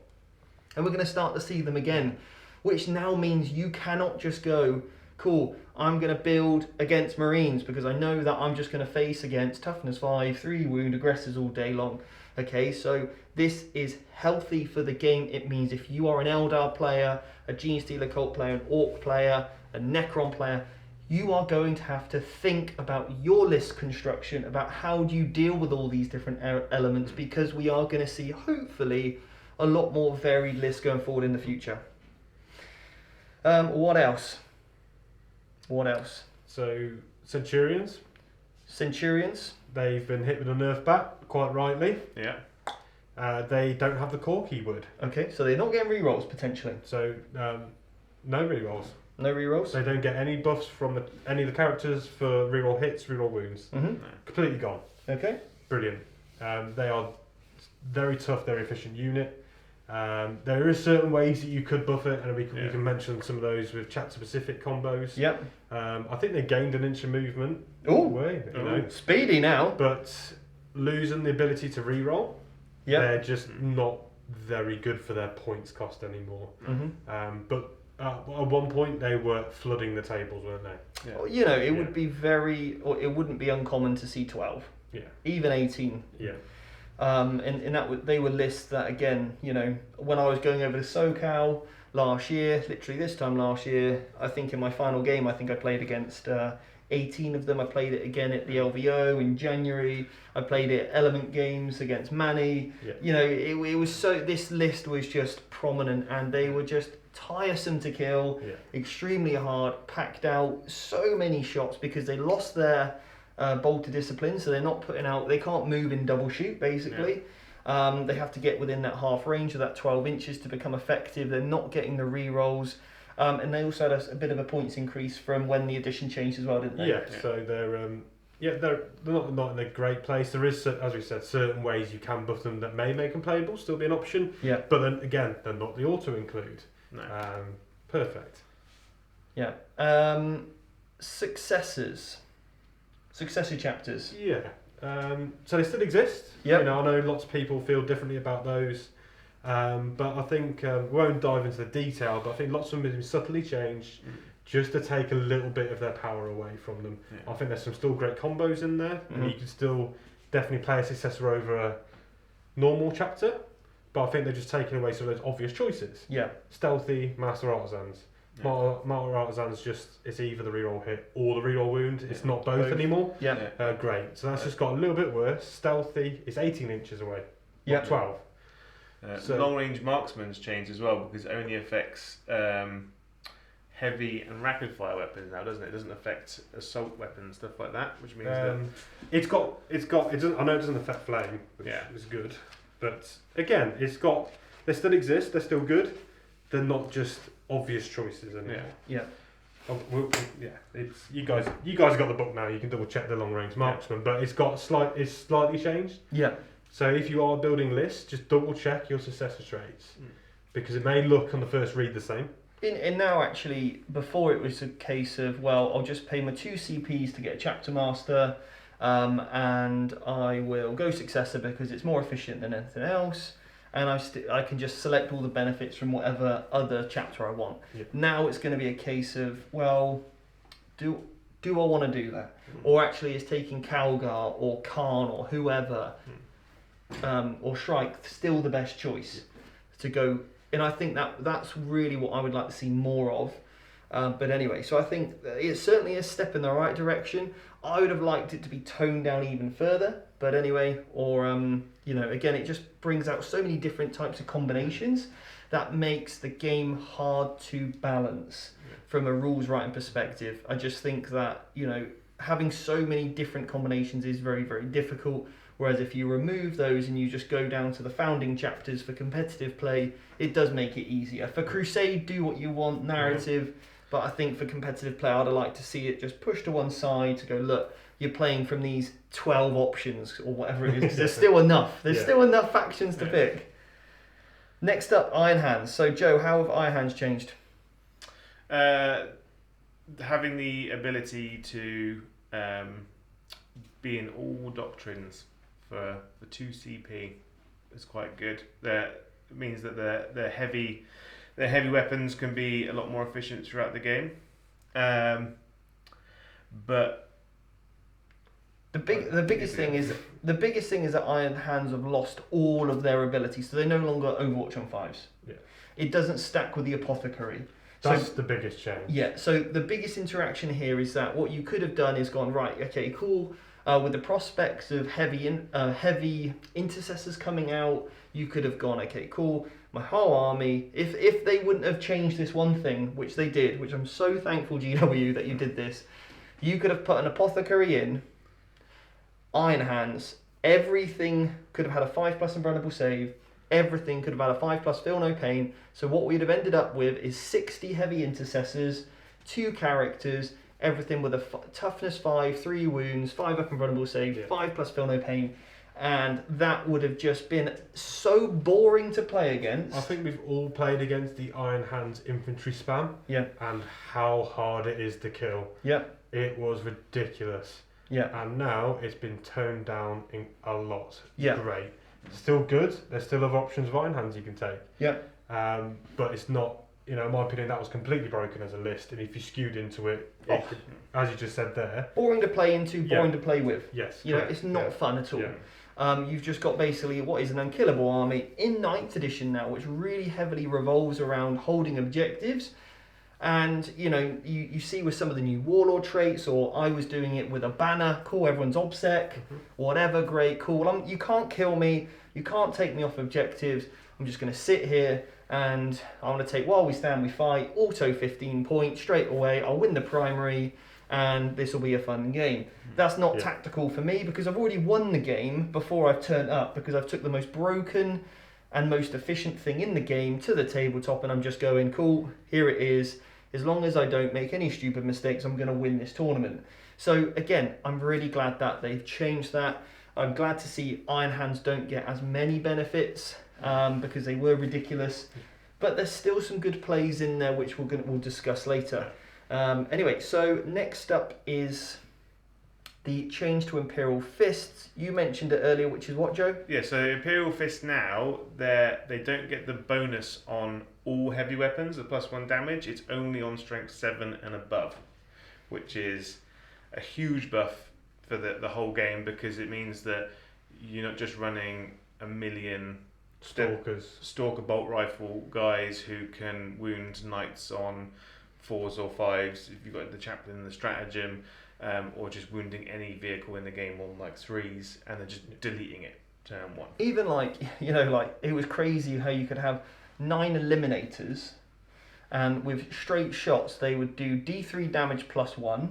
And we're going to start to see them again. Which now means you cannot just go, cool, I'm going to build against Marines because I know that I'm just going to face against toughness 5, 3 wound aggressors all day long. Okay, so this is healthy for the game. It means if you are an Eldar player, a Genestealer Cult player, an Orc player, a Necron player, you are going to have to think about your list construction, about how do you deal with all these different elements, because we are going to see, hopefully, a lot more varied lists going forward in the future. What else? So Centurions, they've been hit with a nerf bat, quite rightly. Yeah. They don't have the core keyword. Okay, so they're not getting rerolls potentially. So no rerolls. No rerolls? They don't get any buffs from any of the characters for reroll hits, reroll wounds. Mm-hmm. Completely gone. Okay. Brilliant. They are very tough, very efficient unit. There is certain ways that you could buff it, and we can mention some of those with chapter-specific combos. Yep. I think they gained an inch of movement. Ooh. Speedy now. But losing the ability to reroll, they're just not very good for their points cost anymore. Mm-hmm. But at one point they were flooding the tables, weren't they? Yeah. Well, it would be it wouldn't be uncommon to see 12. Yeah. Even 18. Yeah. And that they were lists that, again, when I was going over to SoCal last year, literally this time last year, I think in my final game, I played against 18 of them. I played it again at the LVO in January. I played it at Element Games against Manny. Yeah. It was this list was just prominent, and they were just tiresome to kill, extremely hard, packed out so many shots because they lost their bolter discipline, so they're not putting out, they can't move in double shoot basically. They have to get within that half range of that 12 inches to become effective. They're not getting the re-rolls, and they also had a bit of a points increase from when the edition changed as well, didn't they? So they're not in a great place. There is, as we said, certain ways you can buff them that may make them playable, still be an option. But then again, they're not the auto include. No. Perfect. Successor chapters. So they still exist. Yep. I know lots of people feel differently about those, but I think we won't dive into the detail. But I think lots of them have been subtly changed just to take a little bit of their power away from them. I think there's some still great combos in there, and you can still definitely play a successor over a normal chapter. But I think they're just taking away some of those obvious choices. Stealthy, Master Artisans. Master Artisans it's either the reroll hit or the reroll wound. It's not both anymore. Great. So that's just got a little bit worse. Stealthy is 18 inches away. 12. Long range marksman's changed as well because it only affects heavy and rapid fire weapons now, doesn't it? It doesn't affect assault weapons, stuff like that, which means that I know it doesn't affect flame, which is good. But again, they still exist, they're still good. they're not just obvious choices anymore. Yeah. It's you guys have got the book now. You can double check the long range marksman, but it's slightly changed. Yeah. So if you are building lists, just double check your successor traits because it may look on the first read the same. And now actually, before it was a case of, well, I'll just pay my 2 CPs to get a chapter master, and I will go successor because it's more efficient than anything else, and I can just select all the benefits from whatever other chapter I want. Yep. Now it's going to be a case of, well, do I want to do that? Or actually is taking Calgar or Khan or whoever, or Shrike still the best choice to go? And I think that's really what I would like to see more of. But anyway, so I think it's certainly a step in the right direction. I would have liked it to be toned down even further. But anyway, or, again, it just brings out so many different types of combinations that makes the game hard to balance from a rules writing perspective. I just think that, having so many different combinations is very, very difficult. Whereas if you remove those and you just go down to the founding chapters for competitive play, it does make it easier. For Crusade, do what you want, narrative, but I think for competitive play, I'd like to see it just pushed to one side to go, look, you're playing from these 12 options or whatever it is, because there's still enough. There's still enough factions to pick. Next up, Iron Hands. So Joe, how have Iron Hands changed? Having the ability to be in all doctrines for 2 CP is quite good. It means that their heavy weapons can be a lot more efficient throughout the game. But the biggest thing is that Iron Hands have lost all of their abilities, so they no longer Overwatch on 5s. Yeah. It doesn't stack with the Apothecary. That's the biggest change. Yeah, so the biggest interaction here is that what you could have done is gone, right, okay, cool, with the prospects of heavy intercessors coming out, you could have gone, okay, cool, my whole army, if they wouldn't have changed this one thing, which they did, which I'm so thankful, GW, that you did this, you could have put an Apothecary in, Iron Hands, everything could have had a 5+ invulnerable save, everything could have had a 5+ feel no pain. So what we'd have ended up with is 60 heavy intercessors, 2 characters, everything with a toughness 5, 3 wounds, 5 up invulnerable save, 5+ feel no pain, and that would have just been so boring to play against. I think we've all played against the Iron Hands infantry spam. Yeah. And how hard it is to kill. Yeah. It was ridiculous. Yeah. And now it's been toned down a lot. Yeah. Great. Still good. There's still other options of Iron Hands you can take. Yeah. But it's not, in my opinion, that was completely broken as a list. And if you skewed into it, could, as you just said there, boring to play into, boring to play with. Yes. It's not fun at all. Yeah. You've just got basically what is an unkillable army in 9th edition now, which really heavily revolves around holding objectives. And, you see with some of the new warlord traits, or I was doing it with a banner, cool, everyone's OBSEC, whatever, great, cool. You can't kill me, you can't take me off objectives, I'm just going to sit here and I'm going to take while we stand, we fight, auto 15 points straight away, I'll win the primary, and this will be a fun game. That's not tactical for me, because I've already won the game before I've turned up, because I've took the most broken and most efficient thing in the game to the tabletop, and I'm just going, cool, here it is. As long as I don't make any stupid mistakes, I'm going to win this tournament. So again, I'm really glad that they've changed that. I'm glad to see Iron Hands don't get as many benefits because they were ridiculous. But there's still some good plays in there, which we'll discuss later. Anyway, so next up is the change to Imperial Fists. You mentioned it earlier, which is what, Joe? Yeah, so Imperial Fists now, they don't get the bonus on all heavy weapons, the +1 damage. It's only on strength 7 and above, which is a huge buff for the whole game, because it means that you're not just running a million Stalker bolt rifle guys who can wound knights on 4s or 5s if you've got the chaplain and the stratagem, or just wounding any vehicle in the game on like 3s and then just deleting it turn 1. Even it was crazy how you could have 9 eliminators, and with straight shots they would do D3 damage +1,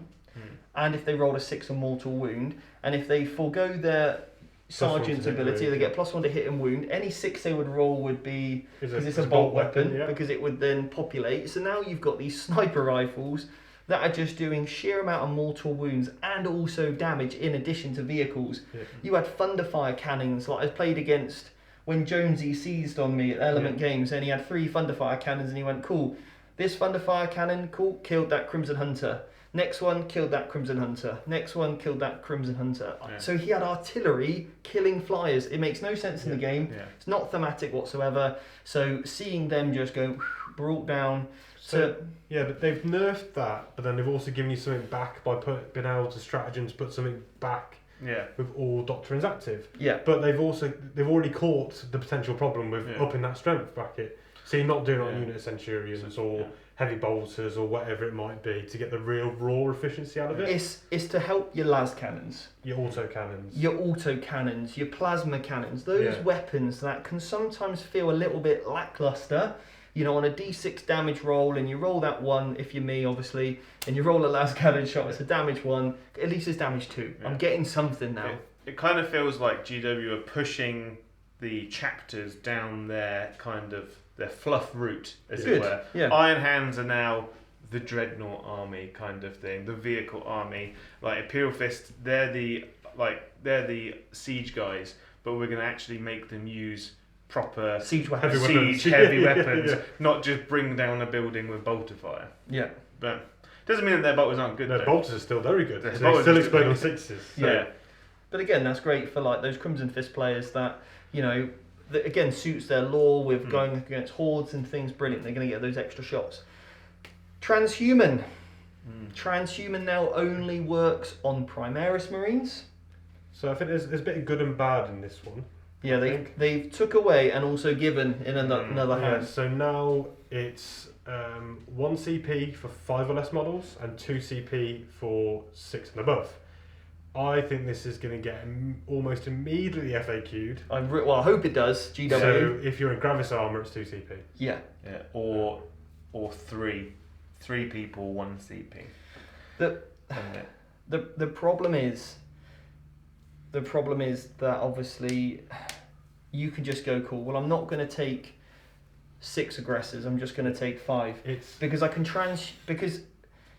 and if they rolled a 6 or mortal wound, and if they forego their sergeant's ability. They get +1 to hit and wound. Any 6 they would roll would be, because it's a bolt weapon, because it would then populate. So now you've got these sniper rifles that are just doing sheer amount of mortal wounds and also damage in addition to vehicles. Yeah. You had Thunderfire cannons, like I played against when Jonesy seized on me at Element Games, and he had 3 Thunderfire cannons, and he went, cool, this Thunderfire cannon, cool, killed that Crimson Hunter. Next one killed that Crimson Hunter. Next one killed that Crimson Hunter. Yeah. So he had artillery killing flyers. It makes no sense in the game. Yeah. It's not thematic whatsoever. So seeing them just go brought down. So yeah, but they've nerfed that, but then they've also given you something back by being able to stratagem to put something back. Yeah. With all doctrines active. Yeah. But they've already caught the potential problem with upping that strength bracket. So you're not doing it on unit centurions or heavy bolters or whatever it might be to get the real raw efficiency out of it. It's to help your las cannons. Your auto cannons. Your plasma cannons. Those weapons that can sometimes feel a little bit lackluster. You know, on a d6 damage roll, and you roll that 1, if you're me, obviously, and you roll a las cannon shot, it's a damage 1, at least it's damage 2. Yeah. I'm getting something now. It kind of feels like GW are pushing the chapters down their fluff route, as it were. Yeah. Iron Hands are now the Dreadnought army kind of thing, the vehicle army. Like Imperial Fist, they're the siege guys, but we're going to actually make them use proper siege weapons, heavy weapons, not just bring down a building with bolter fire. Yeah, but doesn't mean that their bolters aren't good. Their bolters are still very good. They still explode on 6s. So. Yeah, but again, that's great for like those Crimson Fist players that that again suits their lore with going against hordes and things. Brilliant, they're going to get those extra shots. Transhuman. Transhuman now only works on Primaris Marines. So I think there's a bit of good and bad in this one. Yeah, they took away and also given in another hand. Yeah, so now it's 1 CP for 5 or less models and 2 CP for 6 and above. I think this is going to get almost immediately FAQ'd. I hope it does. GW. So if you're in Gravis armor, it's 2 CP. Yeah. Yeah. Or 3 people, 1 CP. The problem is. The problem is that obviously you can just go, cool, well, I'm not going to take 6 aggressors, I'm just going to take 5. Because I can because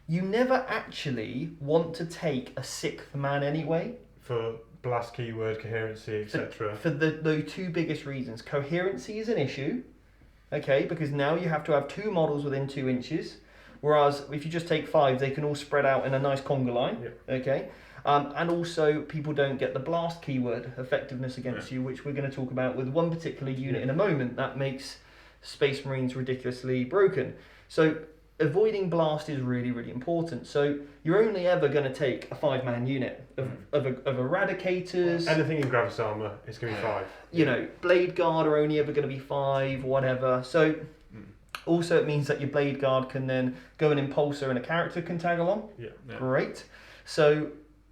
you never actually want to take a 6th man anyway. For blast keyword, coherency, etc. For the 2 biggest reasons. Coherency is an issue, okay, because now you have to have 2 models within 2 inches, whereas if you just take 5, they can all spread out in a nice conga line, okay? And also, people don't get the blast keyword effectiveness against you, which we're going to talk about with one particular unit in a moment that makes Space Marines ridiculously broken. So avoiding blast is really, really important. So you're only ever going to take a 5-man unit of eradicators. Anything in Gravis armor is going to be 5. Blade Guard are only ever going to be 5, whatever. So also it means that your Blade Guard can then go an impulsor and a character can tag along. Yeah. Great. So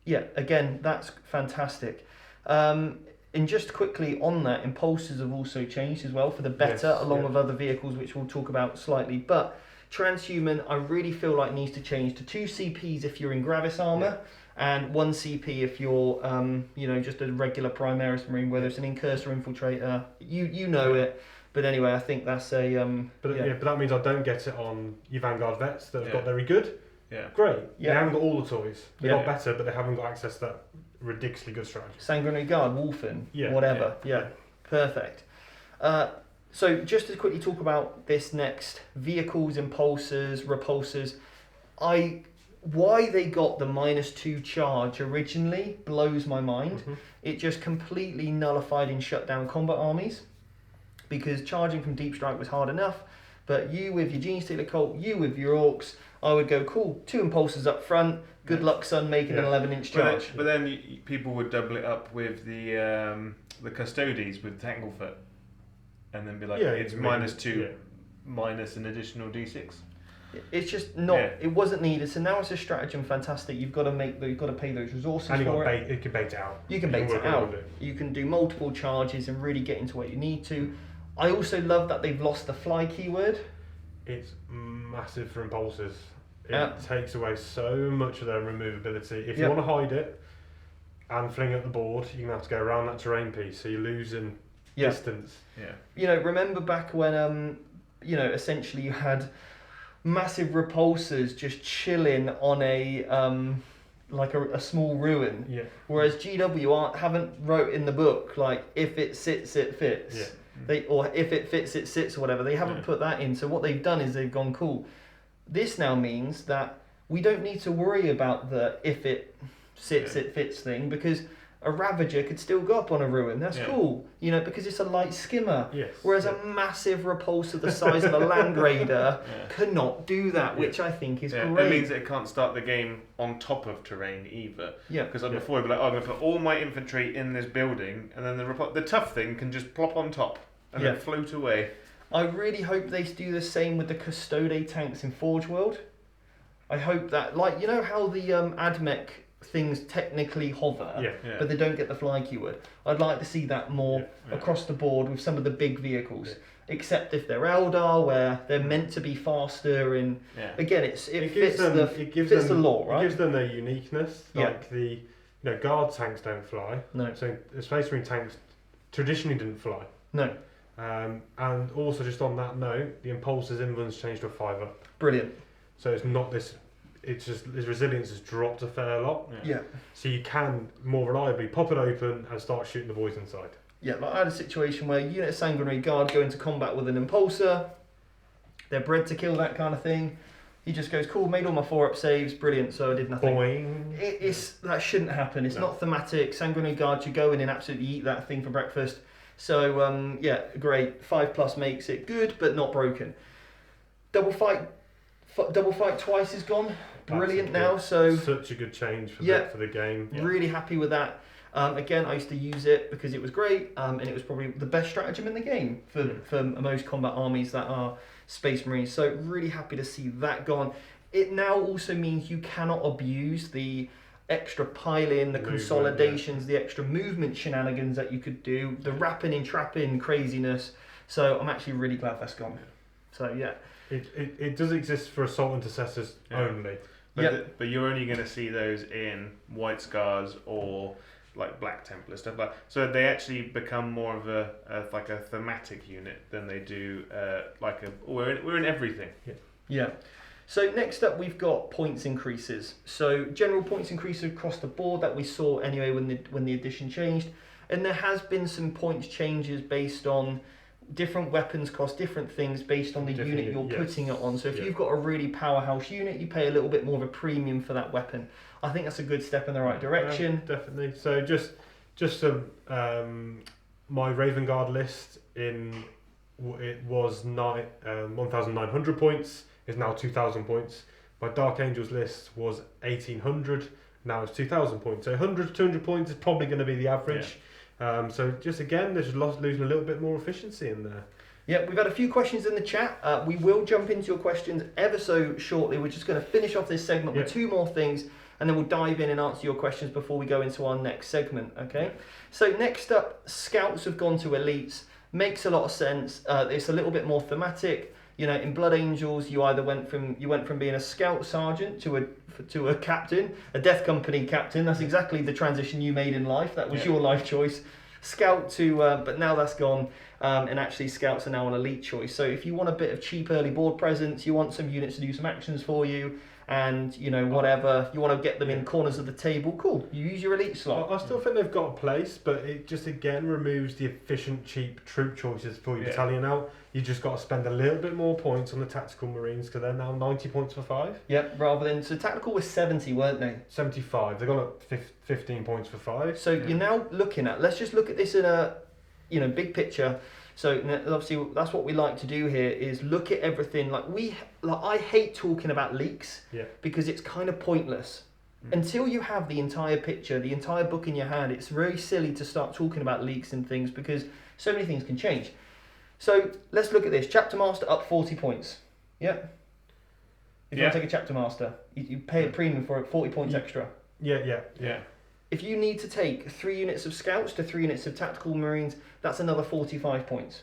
yeah, again, that's fantastic. And just quickly on that, impulsors have also changed as well for the better, along with other vehicles, which we'll talk about slightly. But Transhuman, I really feel like needs to change to 2 CPs if you're in Gravis armor, and 1 CP if you're, just a regular Primaris Marine, whether it's an Incursor Infiltrator. You know it. But anyway, I think that's a... But that means I don't get it on your Vanguard vets that have got very good. Yeah. Great. Yeah. They haven't got all the toys. They got better, but they haven't got access to that ridiculously good strategy. Sanguinary Guard, Wolfen, whatever. Yeah. Perfect. So just to quickly talk about this next, vehicles, impulsors, repulsors. Why they got the -2 charge originally blows my mind. It just completely nullified and shut down combat armies, because charging from deep strike was hard enough. But you with your Gene Stealer Cult, you with your Orcs, I would go, cool, 2 impulsors up front, good luck son making an 11-inch charge. But then people would double it up with the Custodies with Tanglefoot, and then be like, it's -2 minus an additional d6. It's just not. It wasn't needed. So now it's a stratagem. Fantastic. You've got to pay those resources and for it. You can bait it out. You can bait it out. You can do multiple charges and really get into what you need to. I also love that they've lost the fly keyword. It's massive for impulsors. It takes away so much of their removability. If you want to hide it, and fling at the board, you're going to have to go around that terrain piece, so you're losing distance. Yeah. You know, remember back when, you know, essentially you had massive repulsors just chilling on a like a small ruin. Yeah. Whereas GW haven't wrote in the book like if it sits it fits. Yeah. Or if it fits it sits or whatever. They haven't put that in. So what they've done is they've gone cool. This now means that we don't need to worry about the if it sits it fits thing, because a Ravager could still go up on a ruin. That's cool, you know, because it's a light skimmer. Yes. Whereas a massive repulsor the size of a Land Raider cannot do that, which I think is great. It means that it can't start the game on top of terrain either. Yeah. Because before it'd be like, oh, I'm going to put all my infantry in this building, and then the tough thing can just plop on top and then float away. I really hope they do the same with the Custode tanks in Forge World. I hope that, like, you know how the AdMech things technically hover, but they don't get the fly keyword. I'd like to see that more across the board with some of the big vehicles, except if they're Eldar, where they're meant to be faster. And again, it fits the lore, right? It gives them their uniqueness. Like the guard tanks don't fly. No. So the Space Marine tanks traditionally didn't fly. No. And also just on that note, the Impulsor's invulns changed to a 5-up. Brilliant. So it's not this. It's just his resilience has dropped a fair lot. Yeah. So you can more reliably pop it open and start shooting the boys inside. Yeah, like I had a situation where unit of Sanguinary Guard go into combat with an Impulsor. They're bred to kill, that kind of thing. He just goes, cool, made all my 4-up saves, brilliant, so I did nothing. Boing. That shouldn't happen. It's not thematic. Sanguinary Guard should go in and absolutely eat that thing for breakfast. So, great. 5+ makes it good, but not broken. Double fight twice is gone. Brilliant now. So such a good change for the game. Really happy with that. Again, I used to use it because it was great, and it was probably the best stratagem in the game for most combat armies that are Space Marines. So really happy to see that gone. It now also means you cannot abuse the extra pile-in, the consolidations, the extra movement shenanigans that you could do, the wrapping and trapping craziness. So I'm actually really glad that's gone. So It does exist for Assault Intercessors only. But you're only going to see those in White Scars or like Black Templar stuff. So they actually become more of a thematic unit than they do we're in everything. Yeah. So next up we've got points increases. So general points increases across the board that we saw anyway when the edition changed, and there has been some points changes based on different weapons cost different things based on the unit you're putting it on. So if you've got a really powerhouse unit, you pay a little bit more of a premium for that weapon. I think that's a good step in the right direction. Definitely. So just my Raven Guard list it was 1,900 points. Is now 2,000 points. My Dark Angels list was 1,800. Now it's 2,000 points. So 100 to 200 points is probably going to be the average. So just again, there's losing a little bit more efficiency in there. Yeah, we've had a few questions in the chat. We will jump into your questions ever so shortly. We're just going to finish off this segment with 2 more things, and then we'll dive in and answer your questions before we go into our next segment. Okay. So next up, Scouts have gone to Elites. Makes a lot of sense. It's a little bit more thematic. You know, in Blood Angels, you went from being a Scout Sergeant to a captain, a Death Company captain. That's exactly the transition you made in life. That was your life choice. Scout to, but now that's gone, and actually Scouts are now an elite choice. So if you want a bit of cheap early board presence, you want some units to do some actions for you, and whatever, you want to get them in corners of the table, cool, you use your elite slot. I still think they've got a place, but it just again removes the efficient, cheap troop choices for your battalion out. You just got to spend a little bit more points on the Tactical Marines because they're now 90 points for 5. Yeah, rather than, so Tactical was 70, weren't they? 75. They've gone up 15 points for 5. So you're now looking at, let's just look at this in a big picture. So obviously that's what we like to do here is look at everything. I hate talking about leaks because it's kind of pointless. Until you have the entire picture, the entire book in your hand, it's very silly to start talking about leaks and things because so many things can change. So let's look at this. Chapter Master up 40 points. If you want to take a Chapter Master, you pay a premium for it, 40 points extra. Yeah. If you need to take 3 units of Scouts to 3 units of Tactical Marines, that's another 45 points.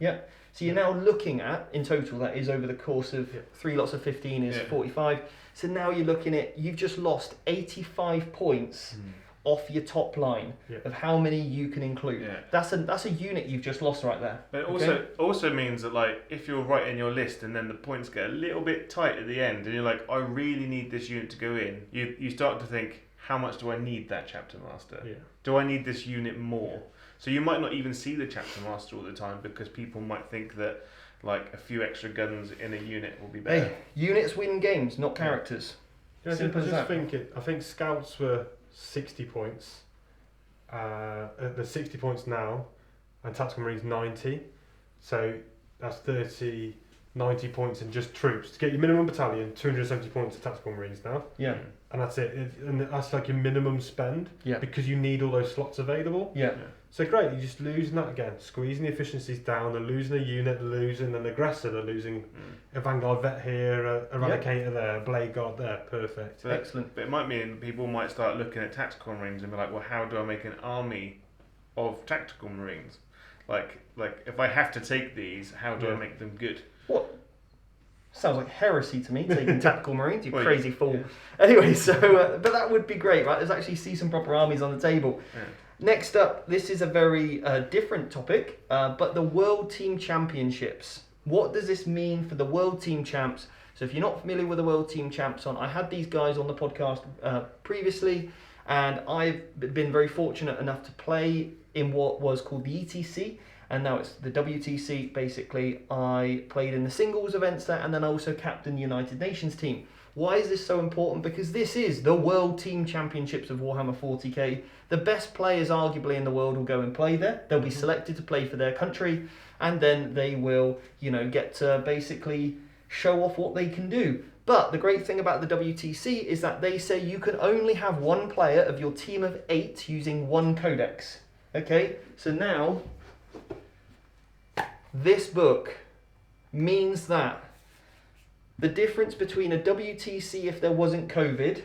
Yeah. So you're now looking at, in total, that is over the course of 3 lots of 15 is 45. So now you're looking at, you've just lost 85 points off your top line of how many you can include. Yeah. That's a unit you've just lost right there. But it also means that, like, if you're writing your list and then the points get a little bit tight at the end and you're like, I really need this unit to go in, you start to think, how much do I need that chapter master? Yeah. Do I need this unit more? So you might not even see the chapter master all the time because people might think that, like, a few extra guns in a unit will be better. Hey, units win games, not characters. Yeah, Simple as that. I think scouts were 60 points. There's 60 points now, and Tactical Marines 90. So that's 90 points in just troops. To get your minimum battalion, 270 points of Tactical Marines now. Yeah. And that's it. And that's like your minimum spend. Yeah. Because you need all those slots available. Yeah. So great, you're just losing that again. Squeezing the efficiencies down, they're losing a unit, they're losing an aggressor, they're losing a Vanguard vet here, a eradicator there, a blade guard there, perfect. So excellent. But it might mean people might start looking at Tactical Marines and be like, well, how do I make an army of Tactical Marines? Like if I have to take these, how do I make them good? What? Sounds like heresy to me, taking Tactical Marines, you Well, crazy fool. Yeah. Anyway, so, but that would be great, right? Let's actually see some proper armies on the table. Yeah. Next up, this is a very different topic, but the World Team Championships. What does this mean for the World Team Champs? So if you're not familiar with the World Team Champs I had these guys on the podcast previously, and I've been very fortunate enough to play in what was called the ETC, and now it's the WTC. Basically, I played in the singles events there, and then I also captained the United Nations team. Why is this so important? Because this is the World Team Championships of Warhammer 40k. The best players arguably in the world will go and play there. They'll be selected to play for their country, and then they will, get to basically show off what they can do. But the great thing about the WTC is that they say you can only have one player of your team of 8 using one codex. Okay, so now this book means that the difference between a WTC if there wasn't COVID,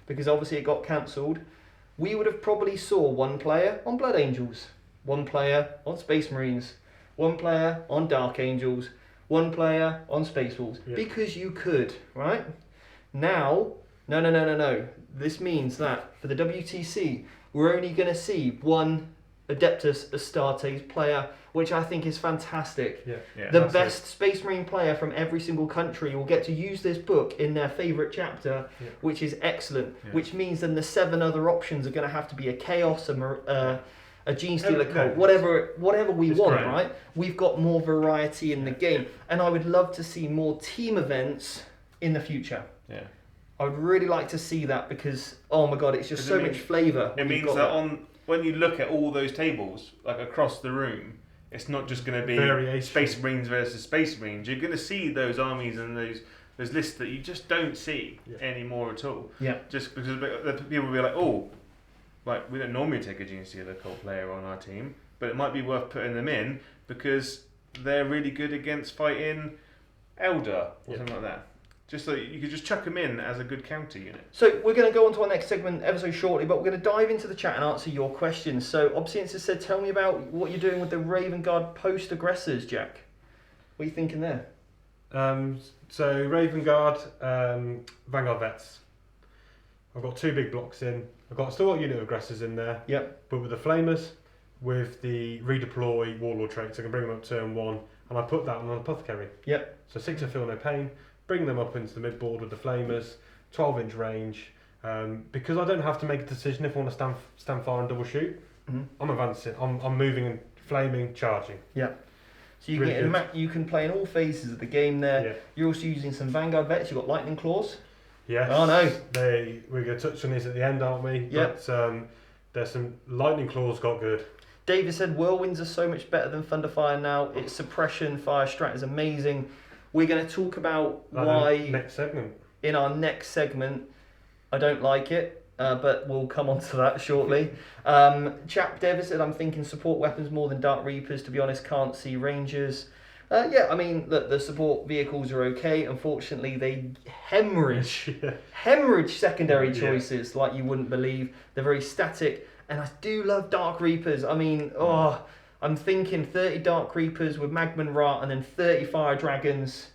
because obviously it got cancelled, we would have probably saw one player on Blood Angels, one player on Space Marines, one player on Dark Angels, one player on Space Wolves, because you could, right? Now, no. This means that for the WTC, we're only going to see one Adeptus Astartes player, which I think is fantastic. The best Space Marine player from every single country will get to use this book in their favourite chapter, which is excellent. Which means then the 7 other options are going to have to be a Chaos, a Gene Stealer cult, whatever we want, great. Right? We've got more variety in the game, and I would love to see more team events in the future. I would really like to see that because, oh my god, it's just so much flavour. It means that when you look at all those tables, like across the room, it's not just going to be variation. Space Marines versus Space Marines. You're going to see those armies and those lists that you just don't see anymore at all. Just because people will be like, oh, like we don't normally take a Gene Stealer cult player on our team, but it might be worth putting them in because they're really good against fighting Elder or something like that. Just so you could just chuck them in as a good counter unit. So we're going to go on to our next segment ever so shortly, but we're going to dive into the chat and answer your questions. So Obsidian has said, tell me about what you're doing with the Raven Guard post-aggressors, Jack. What are you thinking there? So Raven Guard, Vanguard vets. I've got 2 big blocks in. I've still got unit of aggressors in there. But with the flamers, with the redeploy warlord traits, I can bring them up turn 1, and I put that on an apothecary. So 6 of feel no pain. Bring them up into the mid-board with the flamers, 12-inch range, because I don't have to make a decision if I want to stand fire and double shoot. I'm advancing, I'm moving and flaming, charging. So you you can play in all phases of the game there. You're also using some Vanguard vets. You've got Lightning Claws. Yes. Oh no. We're going to touch on these at the end, aren't we? But there's some Lightning Claws got good. David said Whirlwinds are so much better than Thunderfire now. Its suppression fire strat is amazing. We're going to talk about why next segment. In our next segment. I don't like it, but we'll come on to that shortly. Chap Davis said, I'm thinking support weapons more than Dark Reapers. To be honest, can't see Rangers. I mean, the support vehicles are okay. Unfortunately, they hemorrhage secondary choices like you wouldn't believe. They're very static, and I do love Dark Reapers. I mean, I'm thinking 30 Dark Reapers with Magman Ra and then 30 Fire Dragons.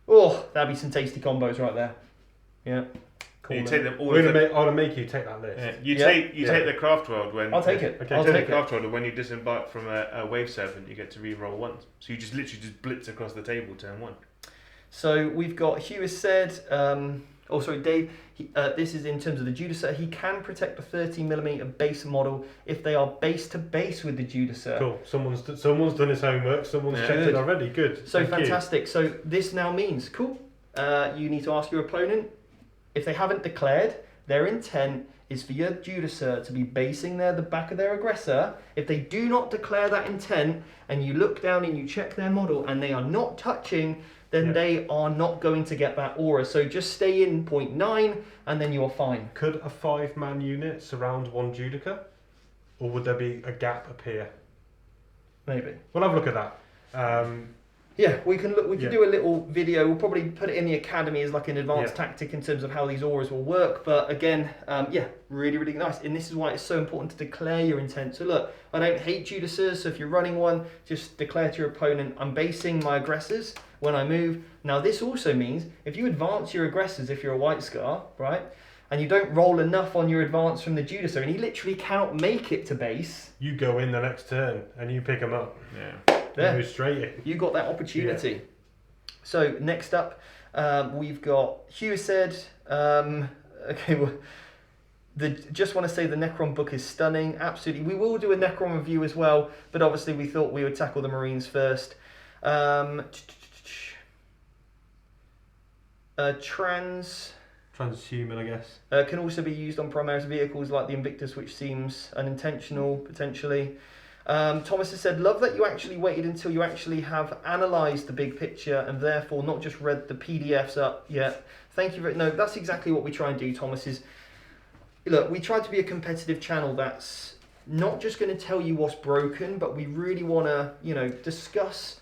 Oh, that'd be some tasty combos right there. You take them all. I'm gonna make you take that list. Yeah. You take the craft world when. I'll take it. Okay, I'll take take the craft it. world, and when you disembark from a wave serpent, you get to re-roll once. So you just literally just blitz across the table turn 1. So we've got Hugh has said. Dave. This is in terms of the Judiciary. He can protect a 30mm base model if they are base to base with the Judiciary. Cool. Someone's done his homework. Someone's checked it already. Good. So Thank fantastic. you. So this now means you need to ask your opponent if they haven't declared their intent is for your Judiciary to be basing the back of their Aggressor. If they do not declare that intent and you look down and you check their model and they are not touching, then they are not going to get that aura. So just stay in 0.9 and then you're fine. Could a 5-man unit surround one Judica? Or would there be a gap appear? Maybe. We'll have a look at that. Yeah, we can look. We can do a little video. We'll probably put it in the academy as like an advanced tactic in terms of how these auras will work. But again, really, really nice. And this is why it's so important to declare your intent. So look, I don't hate Judiciaries. So if you're running one, just declare to your opponent, I'm basing my Aggressors when I move. Now this also means if you advance your Aggressors, if you're a White Scar, right, and you don't roll enough on your advance from the Judiciary, and he literally cannot make it to base, you go in the next turn and you pick them up. Yeah. there. Go straight in. You got that opportunity. So next up, we've got Hugh said, just want to say the Necron book is stunning. Absolutely. We will do a Necron review as well, but obviously we thought we would tackle the Marines first. Transhuman, I guess. Can also be used on Primaris vehicles like the Invictus, which seems unintentional, potentially. Thomas has said, love that you actually waited until you actually have analysed the big picture and therefore not just read the PDFs up yet. Thank you very No, that's exactly what we try and do, Thomas, is, look, we try to be a competitive channel that's not just going to tell you what's broken, but we really want to, discuss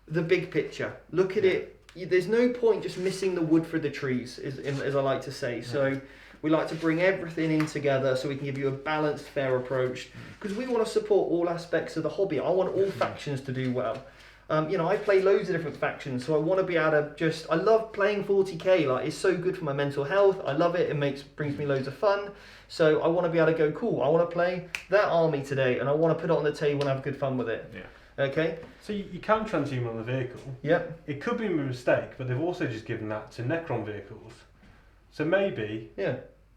the big picture. Look at it. There's no point just missing the wood for the trees, as I like to say. So we like to bring everything in together so we can give you a balanced, fair approach. Because we want to support all aspects of the hobby. I want all factions to do well. I play loads of different factions, so I want to be able to I love playing 40k. Like, it's so good for my mental health. I love it. It brings me loads of fun. So I want to be able to go, cool, I want to play that army today, and I want to put it on the table and have good fun with it. Yeah. Okay. So you can transhuman on the vehicle. Yep. It could be a mistake, but they've also just given that to Necron vehicles. So maybe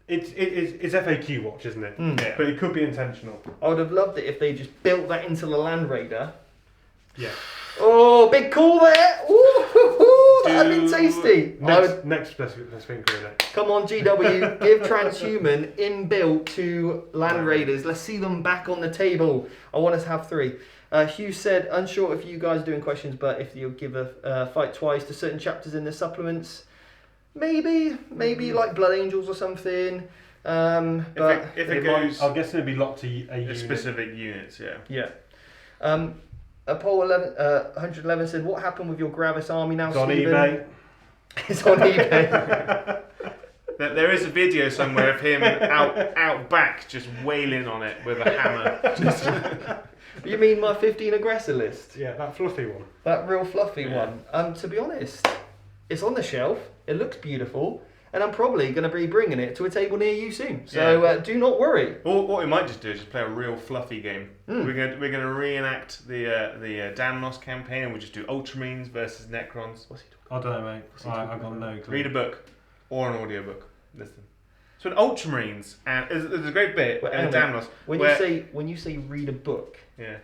it's FAQ watch, isn't it? Yeah. But it could be intentional. I would have loved it if they just built that into the Land Raider. Yeah. Oh, big call there! Ooh, that'd be tasty. Next best thing, Come on, GW, give Transhuman inbuilt to Land Raiders. Let's see them back on the table. I want us to have 3. Hugh said, unsure if you guys are doing questions, but if you'll give a fight twice to certain chapters in the supplements, maybe like Blood Angels or something. But if it goes, I'm guessing it'd be locked to a unit. Specific units, yeah. Apollo 111 said, what happened with your Gravis army now, It's on Stephen? eBay. It's on eBay. There is a video somewhere of him out back just wailing on it with a hammer. You mean my 15 Aggressor list? Yeah, that fluffy one. That real fluffy one. To be honest, it's on the shelf. It looks beautiful. And I'm probably going to be bringing it to a table near you soon. So do not worry. Or what we might just do is just play a real fluffy game. We're going to reenact the Damnos campaign, and we'll just do Ultramarines versus Necrons. What's he talking? I don't know, mate. I've got no clue. Read a book or an audiobook. Listen. So in Ultramarines, and there's a great bit in Damnos. When you say read a book, a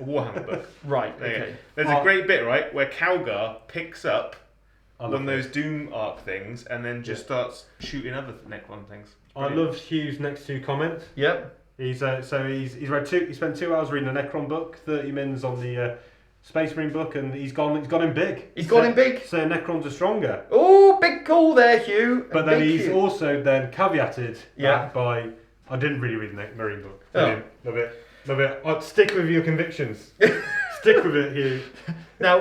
Warhammer book. Right. Okay. There's a great bit, right, where Calgar picks up one of those Doom Arc things and then just starts shooting other Necron things. Brilliant. I love Hugh's next 2 comments. Yep. He's read 2. He spent 2 hours reading a Necron book, 30 mins on the Space Marine book, and he's gone in big. He's gone in big. So Necrons are stronger. Oh, big call there, Hugh. But then he's also then caveated that by, I didn't really read the Marine book. Love it. I'd stick with your convictions. Stick with it, Hugh. Now,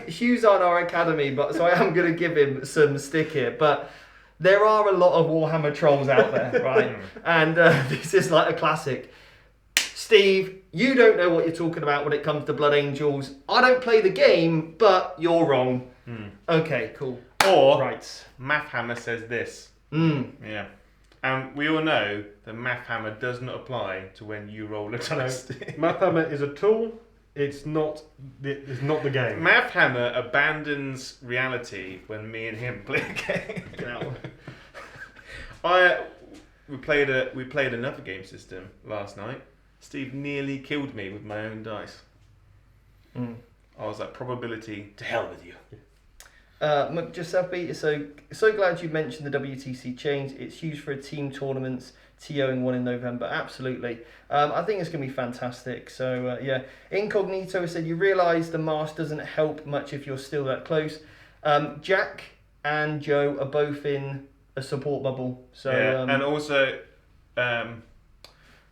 Hugh's on our academy, so I am going to give him some stick here. But there are a lot of Warhammer trolls out there, right? And this is like a classic. Steve, you don't know what you're talking about when it comes to Blood Angels. I don't play the game, but you're wrong. Okay, cool. Or right. Mathhammer says this. Yeah. And we all know that Math Hammer does not apply to when you roll a dice. Math Hammer is a tool. It's not the game. Math Hammer abandons reality when me and him play a game. We played another game system last night. Steve nearly killed me with my own dice. I was like, probability to hell with you. Giuseppe, so glad you mentioned the WTC change. It's huge for team tournaments. TOing one in November, absolutely. I think it's going to be fantastic. So yeah, Incognito said you realise the mask doesn't help much if you're still that close. Jack and Joe are both in a support bubble. So yeah, and also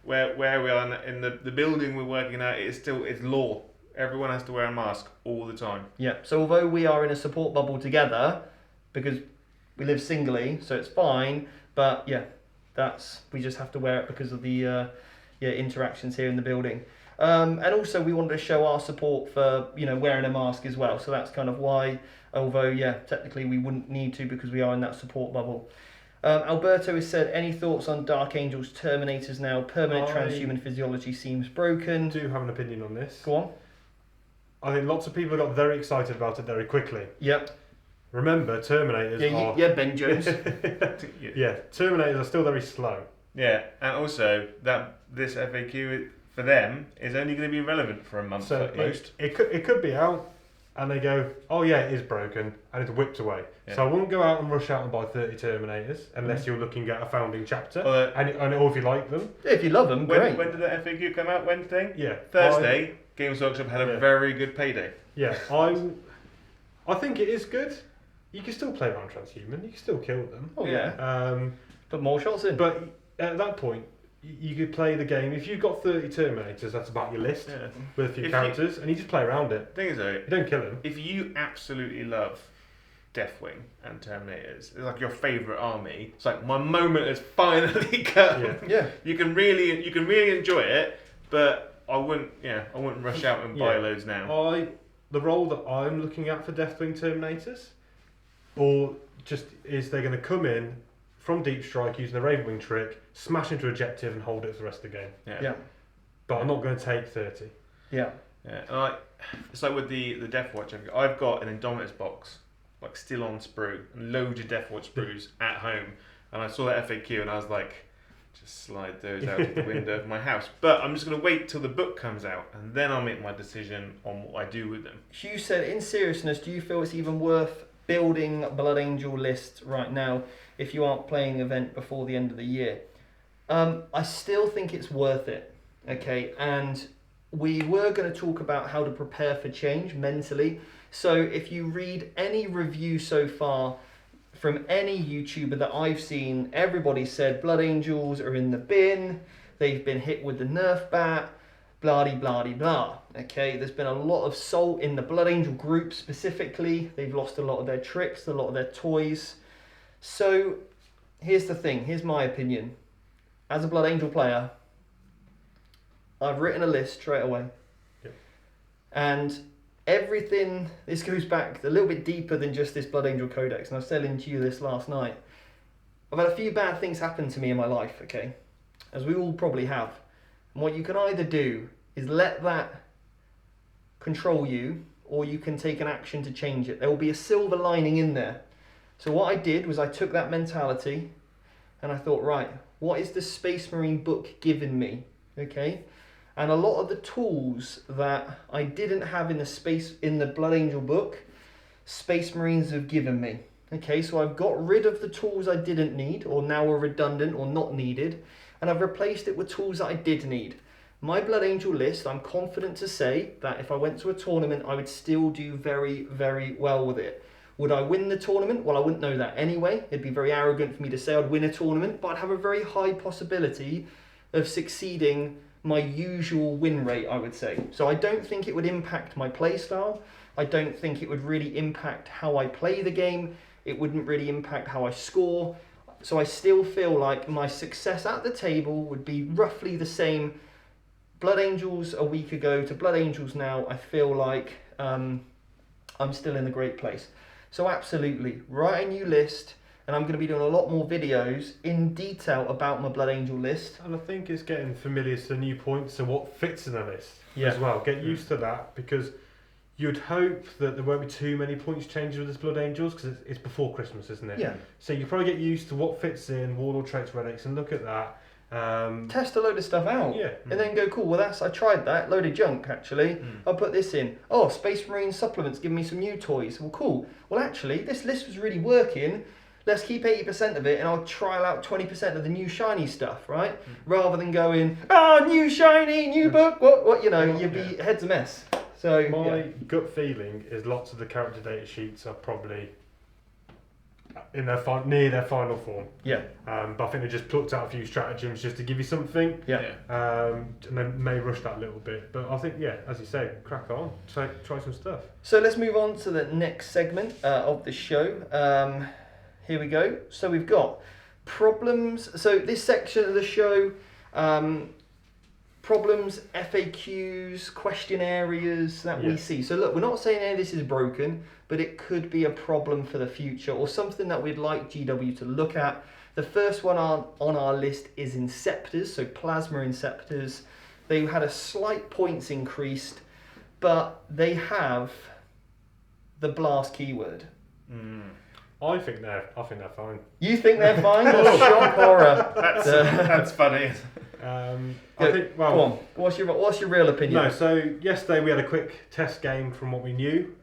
where we are in the building we're working at, it's law. Everyone has to wear a mask all the time. Yeah. So although we are in a support bubble together, because we live singly, so it's fine. But yeah. We just have to wear it because of the interactions here in the building. And also we wanted to show our support for wearing a mask as well. So that's kind of why, although technically we wouldn't need to because we are in that support bubble. Alberto has said, any thoughts on Dark Angel's Terminators now? Permanent transhuman physiology seems broken. I do have an opinion on this. Go on. I think lots of people got very excited about it very quickly. Yep. Remember, Terminators are... Yeah, Ben Jones. Terminators are still very slow. Yeah, and also this FAQ for them is only going to be relevant for a month at most. It could be out, and they go, oh yeah, it is broken, and it's whipped away. Yeah. So I wouldn't go out and rush out and buy 30 Terminators unless you're looking at a founding chapter, or if you like them. Yeah, if you love them, great. When did the FAQ come out? Wednesday? Yeah. Thursday, Games Workshop had a very good payday. Yeah, I think it is good. You can still play around Transhuman. You can still kill them. Oh yeah. Put more shots in. But at that point, you could play the game. If you've got 30 Terminators, that's about your list with a few characters, and you just play around it. Thing is, though, you don't kill them. If you absolutely love Deathwing and Terminators, it's like your favourite army. It's like my moment has finally come. Yeah. You can really enjoy it, but I wouldn't rush out and buy loads now. The role that I'm looking at for Deathwing Terminators, or just is they're going to come in from deep strike using the Ravenwing trick, smash into objective and hold it for the rest of the game. Yeah. But I'm not going to take 30. Yeah. Yeah. And it's like with the Deathwatch, I've got an Indomitus box, like still on sprue, and loads of Deathwatch sprues at home. And I saw that FAQ and I was like, just slide those out of the window of my house. But I'm just going to wait till the book comes out and then I'll make my decision on what I do with them. Hugh said, in seriousness, do you feel it's even worth building Blood Angel list right now if you aren't playing an event before the end of the year? I still think it's worth it, okay? And we were going to talk about how to prepare for change mentally. So if you read any review so far from any YouTuber that I've seen, everybody said Blood Angels are in the bin, they've been hit with the nerf bat, blah-de-blah-de-blah. Okay, there's been a lot of salt in the Blood Angel group specifically. They've lost a lot of their tricks, a lot of their toys. So here's the thing, here's my opinion. As a Blood Angel player, I've written a list straight away. Yep. And everything, this goes back a little bit deeper than just this Blood Angel Codex, and I was telling you this last night. I've had a few bad things happen to me in my life, okay? As we all probably have. And what you can either do is let that control you, or you can take an action to change it. There will be a silver lining in there. So what I did was I took that mentality and I thought, right, what is the Space Marine book giving me? Okay? And a lot of the tools that I didn't have in the Blood Angel book, Space Marines have given me. Okay, so I've got rid of the tools I didn't need, or now are redundant or not needed, and I've replaced it with tools that I did need. My Blood Angel list, I'm confident to say that if I went to a tournament, I would still do very, very well with it. Would I win the tournament? Well, I wouldn't know that anyway. It'd be very arrogant for me to say I'd win a tournament, but I'd have a very high possibility of succeeding my usual win rate, I would say. So I don't think it would impact my playstyle. I don't think it would really impact how I play the game. It wouldn't really impact how I score. So I still feel like my success at the table would be roughly the same. Blood Angels a week ago to Blood Angels now, I feel like I'm still in a great place. So absolutely, write a new list and I'm going to be doing a lot more videos in detail about my Blood Angel list. And I think it's getting familiar to the new points, so what fits in the list Yeah. as well. Get used to that, because you'd hope that there won't be too many points changes with this Blood Angels, because it's before Christmas, isn't it? Yeah. So you probably get used to what fits in, Warlord traits, relics, and look at that. Test a load of stuff out. Yeah. And then go, cool, well I tried that, load of junk actually. I'll put this in. Oh, Space Marine supplements give me some new toys. Well, cool. Well, actually, this list was really working. Let's keep 80% of it and I'll trial out 20% of the new shiny stuff, right? Rather than going, new shiny, new book, what, you'd be heads a mess. So my gut feeling is lots of the character data sheets are probably in their near their final form. Yeah. But I think they just plucked out a few stratagems just to give you something. Yeah. And they may rush that a little bit. But I think, as you say, crack on. Try some stuff. So let's move on to the next segment of the show. Here we go. So we've got problems. So this section of the show, problems, FAQs, question areas that we see. So look, we're not saying any of this is broken, but it could be a problem for the future or something that we'd like GW to look at. The first one on our list is Inceptors, so Plasma Inceptors. They had a slight points increased, but they have the blast keyword. I think they're fine. You think they're fine? Shock horror. That's funny. I think. Well, go on. What's your real opinion? No. So yesterday we had a quick test game from what we knew.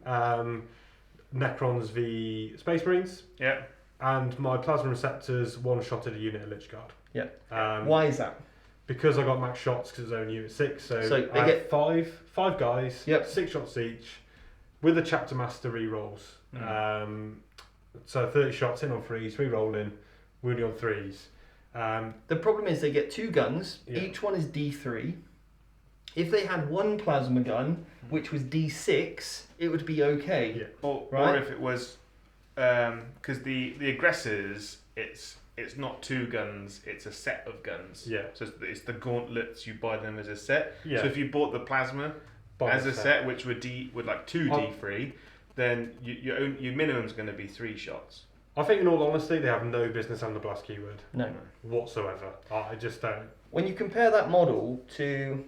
Necrons v Space Marines. Yeah. And my Plasma Receptors one-shotted a unit of Lich Guard. Yeah. Why is that? Because I got max shots because it was only unit 6. So they I get had five guys. Yep. 6 shots each, with the Chapter Master re-rolls. So 30 shots in on 3s, re-rolling, wounding on 3s. The problem is they get 2 guns. Each one is D3. If they had one plasma gun, which was D6, it would be okay. Yeah. Or if it was, because the aggressors, it's not 2 guns, it's a set of guns. Yeah. So it's the gauntlets, you buy them as a set. Yeah. So if you bought the plasma as a set, which would like 2 D3, then your minimum's going to be 3 shots. I think, in all honesty, they have no business having the blast keyword. No. Whatsoever. I just don't. When you compare that model to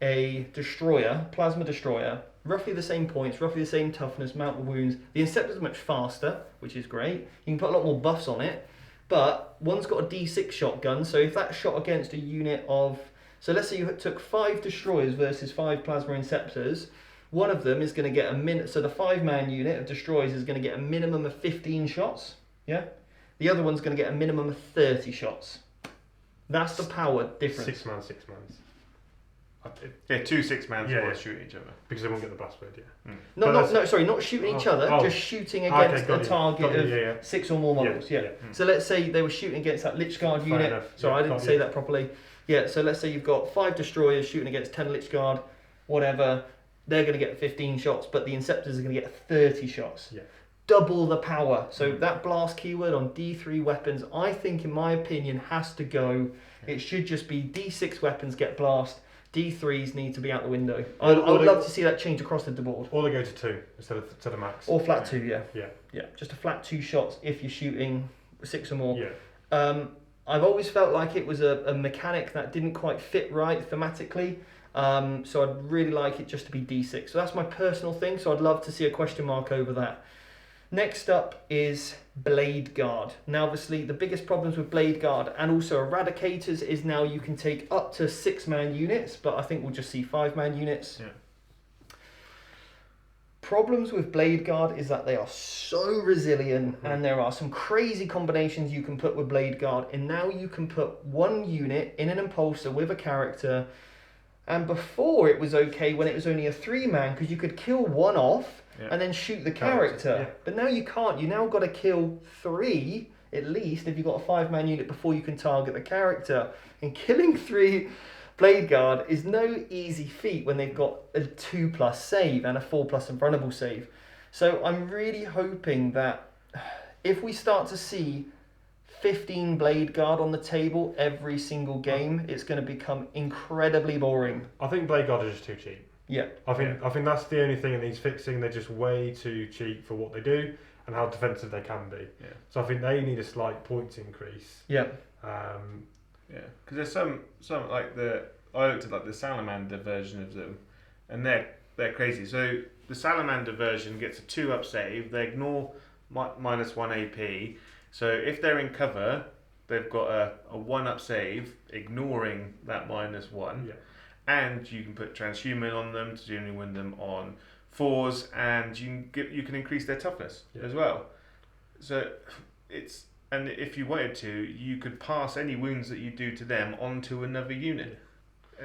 a destroyer, plasma destroyer, roughly the same points, roughly the same toughness, amount of wounds. The Inceptor's much faster, which is great. You can put a lot more buffs on it, but one's got a D6 shotgun, so if that shot against a unit of... So let's say you took 5 destroyers versus 5 plasma Inceptors, one of them is going to get so the 5-man unit of destroyers is going to get a minimum of 15 shots, yeah? The other one's going to get a minimum of 30 shots. That's the power difference. 6-man. Yeah, 2 6-mans Yeah, will shoot each other. Because they won't get the blast word, Not shooting each other, just shooting against a target of 6 or more models. Yeah. So let's say they were shooting against that Lich Guard unit. Enough. Sorry, I didn't say that properly. Yeah, so let's say you've got 5 destroyers shooting against 10 Lich Guard, whatever. They're going to get 15 shots, but the Inceptors are going to get 30 shots. Yeah. Double the power. So that blast keyword on D3 weapons, I think, in my opinion, has to go. It should just be D6 weapons get blast. D3s need to be out the window. I would love to see that change across the board. Or they go to 2 instead of max. Or flat 2, yeah. Yeah. Just a flat 2 shots if you're shooting 6 or more. Yeah. I've always felt like it was a mechanic that didn't quite fit right thematically. So I'd really like it just to be D6. So that's my personal thing. So I'd love to see a question mark over that. Next up is Blade Guard. Now, obviously, the biggest problems with Blade Guard and also Eradicators is now you can take up to 6-man units, but I think we'll just see 5-man units. Yeah. Problems with Blade Guard is that they are so resilient, and there are some crazy combinations you can put with Blade Guard, and now you can put one unit in an impulsor with a character. And before it was okay when it was only a 3-man, because you could kill one off and then shoot the character. Yeah. But now you can't. You now got to kill 3 at least if you've got a 5-man unit before you can target the character. And killing 3 Blade Guard is no easy feat when they've got a 2+ save and a 4+ invulnerable save. So I'm really hoping that if we start to see 15 Blade Guard on the table every single game, it's going to become incredibly boring. I think Blade Guard are just too cheap. Yeah. I think that's the only thing it needs fixing. They're just way too cheap for what they do. and how defensive they can be. Yeah. So I think they need a slight points increase. Yeah. Yeah, because there's some like I looked at like the Salamander version of them, and they're crazy. So the Salamander version gets a 2-up save. They ignore -1 AP. So if they're in cover, they've got a 1-up save, ignoring that -1. Yeah. And you can put Transhuman on them to generally win them on 4s, and you can increase their toughness as well. So and if you wanted to, you could pass any wounds that you do to them onto another unit.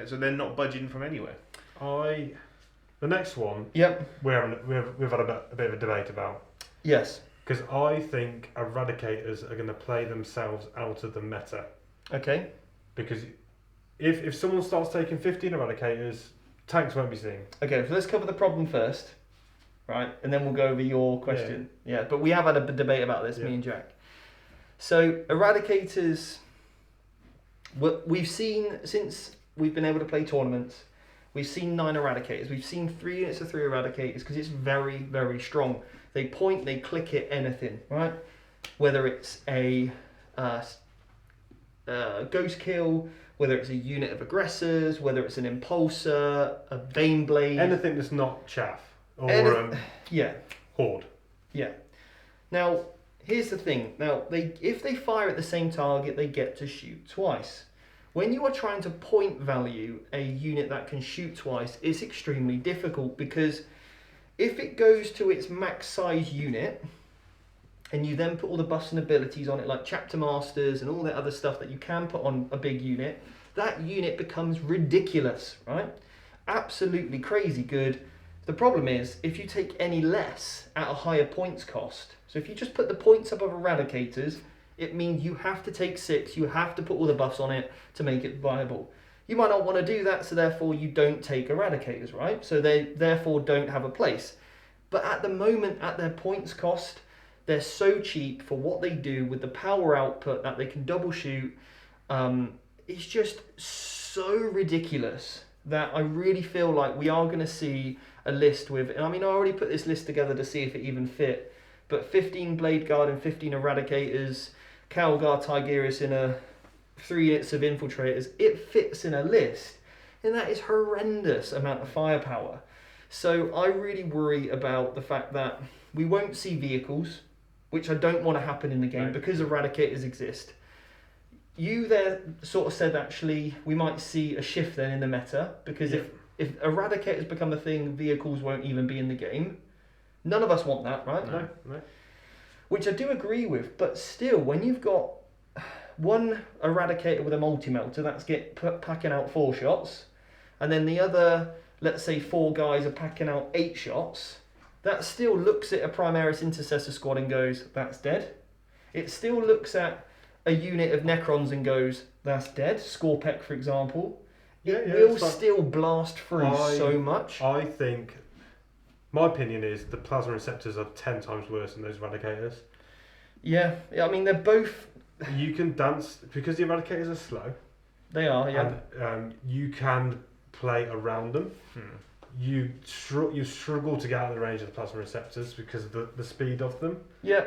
So they're not budging from anywhere. The next one. Yep. We've had a bit of a debate about. Yes. Because I think eradicators are going to play themselves out of the meta. Okay. Because if someone starts taking 15 eradicators, tanks won't be seen. Okay, so let's cover the problem first, right? And then we'll go over your question. Yeah, but we have had a debate about this, me and Jack. So eradicators, we've seen, since we've been able to play tournaments, we've seen 9 eradicators. We've seen 3 units of 3 eradicators because it's very, very strong. They point, they click it, anything, right? Whether it's a ghost kill, whether it's a unit of aggressors, whether it's an impulsor, a vein blade. Anything that's not chaff or horde. Yeah. Now, here's the thing. Now, if they fire at the same target, they get to shoot twice. When you are trying to point value a unit that can shoot twice, it's extremely difficult because if it goes to its max size unit and you then put all the buffs and abilities on it like chapter masters and all that other stuff that you can put on a big unit, that unit becomes ridiculous, right? Absolutely crazy good. The problem is if you take any less at a higher points cost, so if you just put the points up of eradicators, it means you have to take 6, you have to put all the buffs on it to make it viable. You might not want to do that, so therefore you don't take eradicators, right? So they therefore don't have a place. But at the moment, at their points cost, they're so cheap for what they do with the power output that they can double shoot. It's just so ridiculous that I really feel like we are going to see a list with, and I mean I already put this list together to see if it even fit, but 15 Blade Guard and 15 Eradicators, Calgar Tigerius in a 3 units of Infiltrators, it fits in a list, and that is horrendous amount of firepower. So I really worry about the fact that we won't see vehicles, which I don't want to happen in the game because Eradicators exist. You there sort of said actually we might see a shift then in the meta because if Eradicators become a thing, vehicles won't even be in the game. None of us want that, right? No. Which I do agree with, but still, when you've got one Eradicator with a multi-melter, that's packing out 4 shots, and then the other, let's say 4 guys are packing out 8 shots, that still looks at a Primaris Intercessor squad and goes, that's dead. It still looks at a unit of Necrons and goes, that's dead. Scorpec, for example. It will still blast through so much. I think, my opinion is the Plasma Receptors are 10 times worse than those Eradicators. Yeah, I mean, they're both... You can dance, because the Eradicators are slow. They are, yeah. And you can play around them. You struggle to get out of the range of the Plasma Receptors because of the speed of them. Yeah.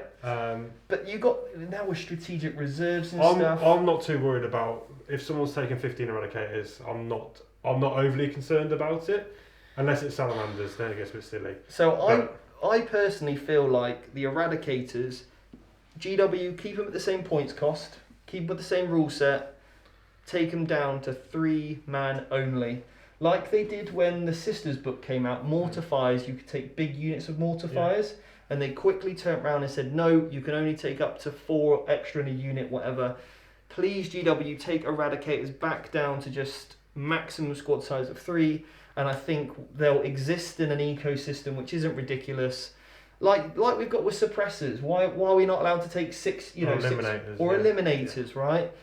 But you got now with strategic reserves and stuff. I'm not too worried about if someone's taking 15 Eradicators. I'm not overly concerned about it, unless it's Salamanders. Then it gets a bit silly. So I personally feel like the Eradicators, GW, keep them at the same points cost, keep them with the same rule set, take them down to 3-man only. Like they did when the Sisters book came out, Mortifiers, you could take big units of Mortifiers, and they quickly turned around and said, no, you can only take up to 4 extra in a unit, whatever. Please, GW, take Eradicators back down to just maximum squad size of 3, and I think they'll exist in an ecosystem which isn't ridiculous. Like we've got with Suppressors. Why are we not allowed to take 6, Eliminators, right?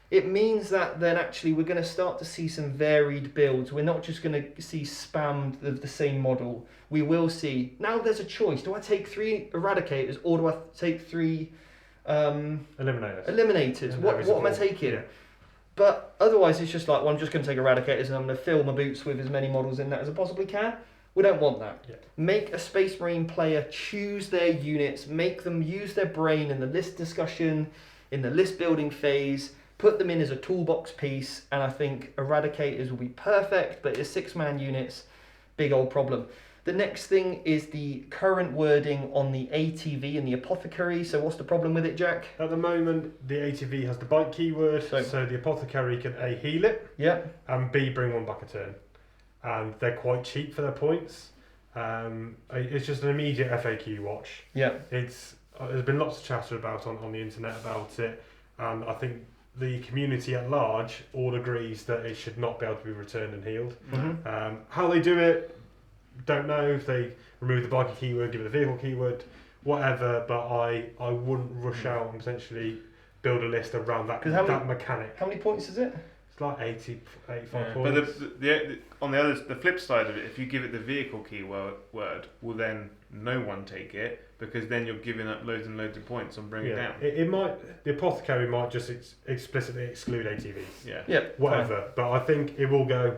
It means that then actually we're going to start to see some varied builds. We're not just going to see spammed of the same model. We will see, now there's a choice. Do I take 3 Eradicators or do I take 3 Eliminators? What am I taking? Yeah. But otherwise it's just like, well, I'm just going to take Eradicators and I'm going to fill my boots with as many models in that as I possibly can. We don't want that. Yeah. Make a Space Marine player choose their units, make them use their brain in the list discussion, in the list building phase, put them in as a toolbox piece, and I think Eradicators will be perfect, but it's 6-man units, big old problem. The next thing is the current wording on the ATV and the Apothecary. So what's the problem with it, Jack? At the moment, the ATV has the bite keyword, so the Apothecary can A, heal it, and B, bring one back a turn. And they're quite cheap for their points. It's just an immediate FAQ watch. There's been lots of chatter about on the internet about it, and I think the community at large all agrees that it should not be able to be returned and healed. How they do it, don't know. If they remove the biker keyword, give it the vehicle keyword, whatever, but I wouldn't rush out and potentially build a list around that mechanic. How many points is it? It's like 80, 85 But points. on the flip side of it, if you give it the vehicle keyword, will then no one take it, because then you're giving up loads and loads of points on bringing it down. It might, the Apothecary might just explicitly exclude ATVs. Yeah. Whatever. Fine. But I think it will go.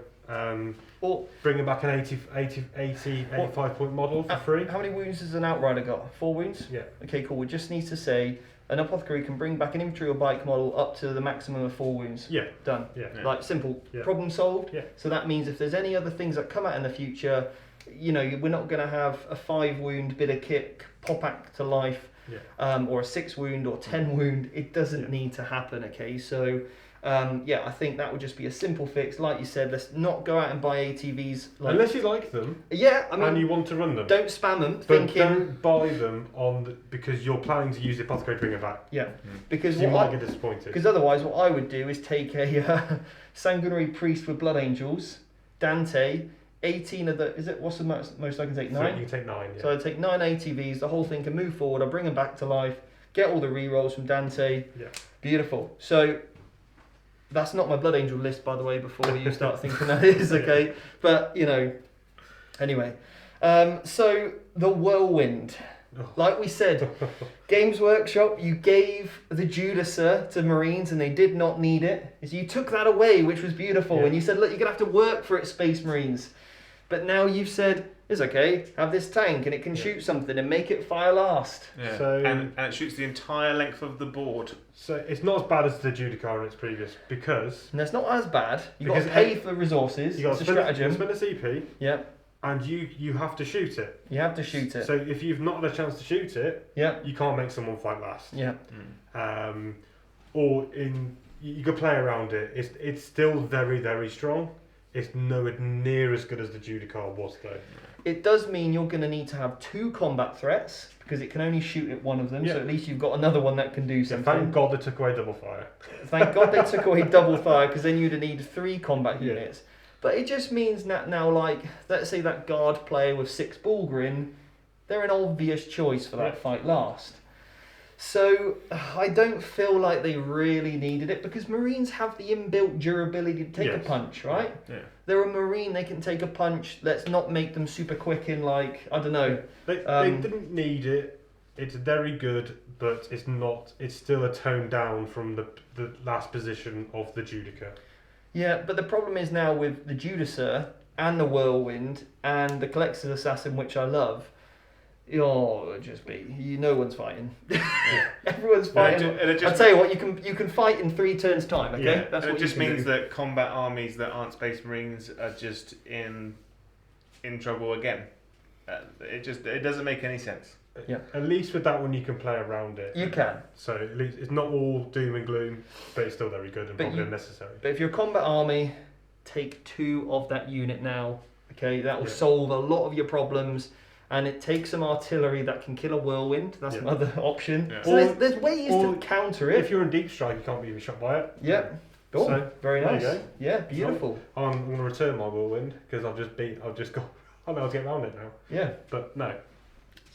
Or bringing back an 85 point model for free. How many wounds has an Outrider got? 4 wounds? Yeah. Okay, cool. We just need to say an Apothecary can bring back an infantry or bike model up to the maximum of 4 wounds. Yeah. Done. Yeah. Like, simple. Yeah. Problem solved. Yeah. So that means if there's any other things that come out in the future, you know, we're not going to have a 5 wound bit of kit pop back to life, or a 6 wound or 10 wound. It doesn't need to happen, okay? So, I think that would just be a simple fix. Like you said, let's not go out and buy ATVs. Unless you like them. Yeah, I mean, and you want to run them. Don't spam them. But don't buy them because you're planning to use the Apothecary to bring it back. Yeah, because you might get disappointed. Because otherwise, what I would do is take a Sanguinary Priest with Blood Angels, Dante, 18 of the. What's the most I can take? 9. You can take 9. Yeah. So I'd take 9 ATVs. The whole thing can move forward. I'll bring them back to life. Get all the rerolls from Dante. Yeah. Beautiful. So. That's not my Blood Angel list, by the way, before you start thinking that is, okay? But, you know, anyway. So, the Whirlwind. Like we said, Games Workshop, you gave the Judiciary to Marines and they did not need it. So you took that away, which was beautiful. And you said, look, you're going to have to work for it, Space Marines. But now you've said, it's okay, have this tank and it can shoot something and make it fire last. Yeah. So, and it shoots the entire length of the board. So it's not as bad as the Judiciary in its previous, because... And it's not as bad. You've got to pay for the resources. You've got it's to a stratagem. spend a CP. Yeah. And you have to shoot it. You have to shoot it. So if you've not had a chance to shoot it, yeah, you can't make someone fight last. Yeah. You could play around it. It's still very, very strong. It's nowhere near as good as the Judiciary was, though. It does mean you're going to need to have 2 combat threats, because it can only shoot at one of them, so at least you've got another one that can do something. Thank God they took away double fire. Thank God they took away double fire, because then you'd need 3 combat units. But it just means that now, like, let's say that guard player with 6 Bullgrin, they're an obvious choice for that fight last. So I don't feel like they really needed it, because Marines have the inbuilt durability to take a punch, right? Yeah. They're a Marine, they can take a punch. Let's not make them super quick in, like, I don't know. They didn't need it. It's very good, but it's not. It's still a tone down from the last position of the Judiciary. Yeah, but the problem is now with the Judiciary and the Whirlwind and the Collector's Assassin, which I love. Just no one's fighting. Everyone's fighting. I'll tell you what, you can fight in 3 turns time. Okay, that's what it just means that combat armies that aren't Space Marines are just in trouble again. It doesn't make any sense. Yeah. At least with that one, you can play around it. You can. So at least it's not all doom and gloom, but it's still very good and probably unnecessary. But if you're a combat army, take 2 of that unit now. Okay, that will solve a lot of your problems. And it takes some artillery that can kill a Whirlwind. That's another option. Yeah. So there's ways to counter it. If you're in deep strike, you can't be even shot by it. Yeah. Cool. So, very nice. There you go. Yeah, beautiful. So I'm going to return my Whirlwind because I've just got. I know how to get around it now. Yeah. But no.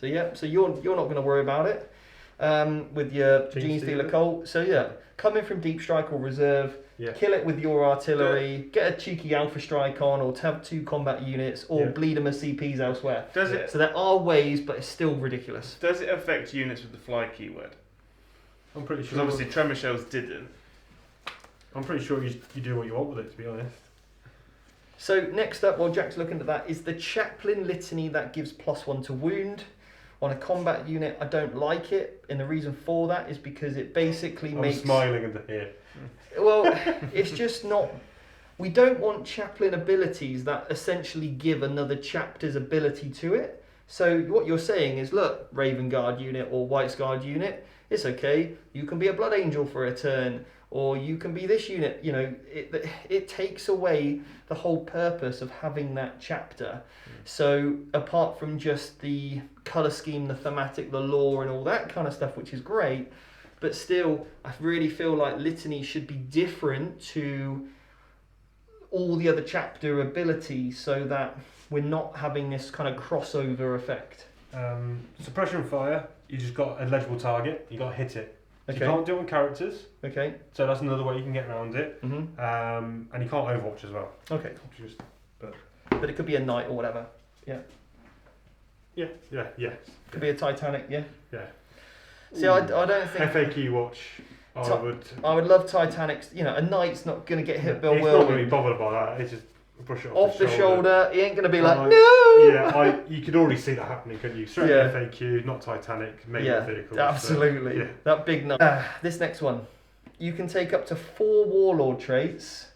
So you're not going to worry about it with your Gene Stealer Colt. So coming from deep strike or reserve. Yeah. Kill it with your artillery, get a cheeky alpha strike on, or have 2 combat units, or bleed them as CPs elsewhere. Does it? So there are ways, but it's still ridiculous. Does it affect units with the fly keyword? I'm pretty sure. Because obviously Tremor Shells didn't. I'm pretty sure you do what you want with it, to be honest. So next up, while Jack's looking at that, is the Chaplain Litany that gives +1 to wound. On a combat unit, I don't like it, and the reason for that is because it basically makes... I'm smiling under here. Well, it's just not... We don't want Chaplain abilities that essentially give another chapter's ability to it. So what you're saying is, look, Raven Guard unit or White Guard unit, it's okay. You can be a Blood Angel for a turn, or you can be this unit. You know, it takes away the whole purpose of having that chapter. So apart from just the colour scheme, the thematic, the lore and all that kind of stuff, which is great, but still, I really feel like Litany should be different to all the other chapter abilities so that we're not having this kind of crossover effect. Suppression fire, you just got a legible target, you got to hit it. So Okay. you can't do it on characters, Okay. so that's another way you can get around it. Mm-hmm. And you can't overwatch as well. Okay. Which is, But it could be a knight or whatever. yes. Could be a Titanic, yeah. Yeah. See, I don't think... FAQ watch, I would love Titanics. You know, a knight's not going to get hit by a He's not going to be whirlwind. bothered by that, it's just brush it Off the shoulder, he ain't going to be like, Like, no! Yeah, you could already see that happening, couldn't you? Straight Yeah. FAQ, not Titanic, maybe Yeah, vehicles. absolutely. So, yeah. That big knight. This next one. You can take up to 4 warlord traits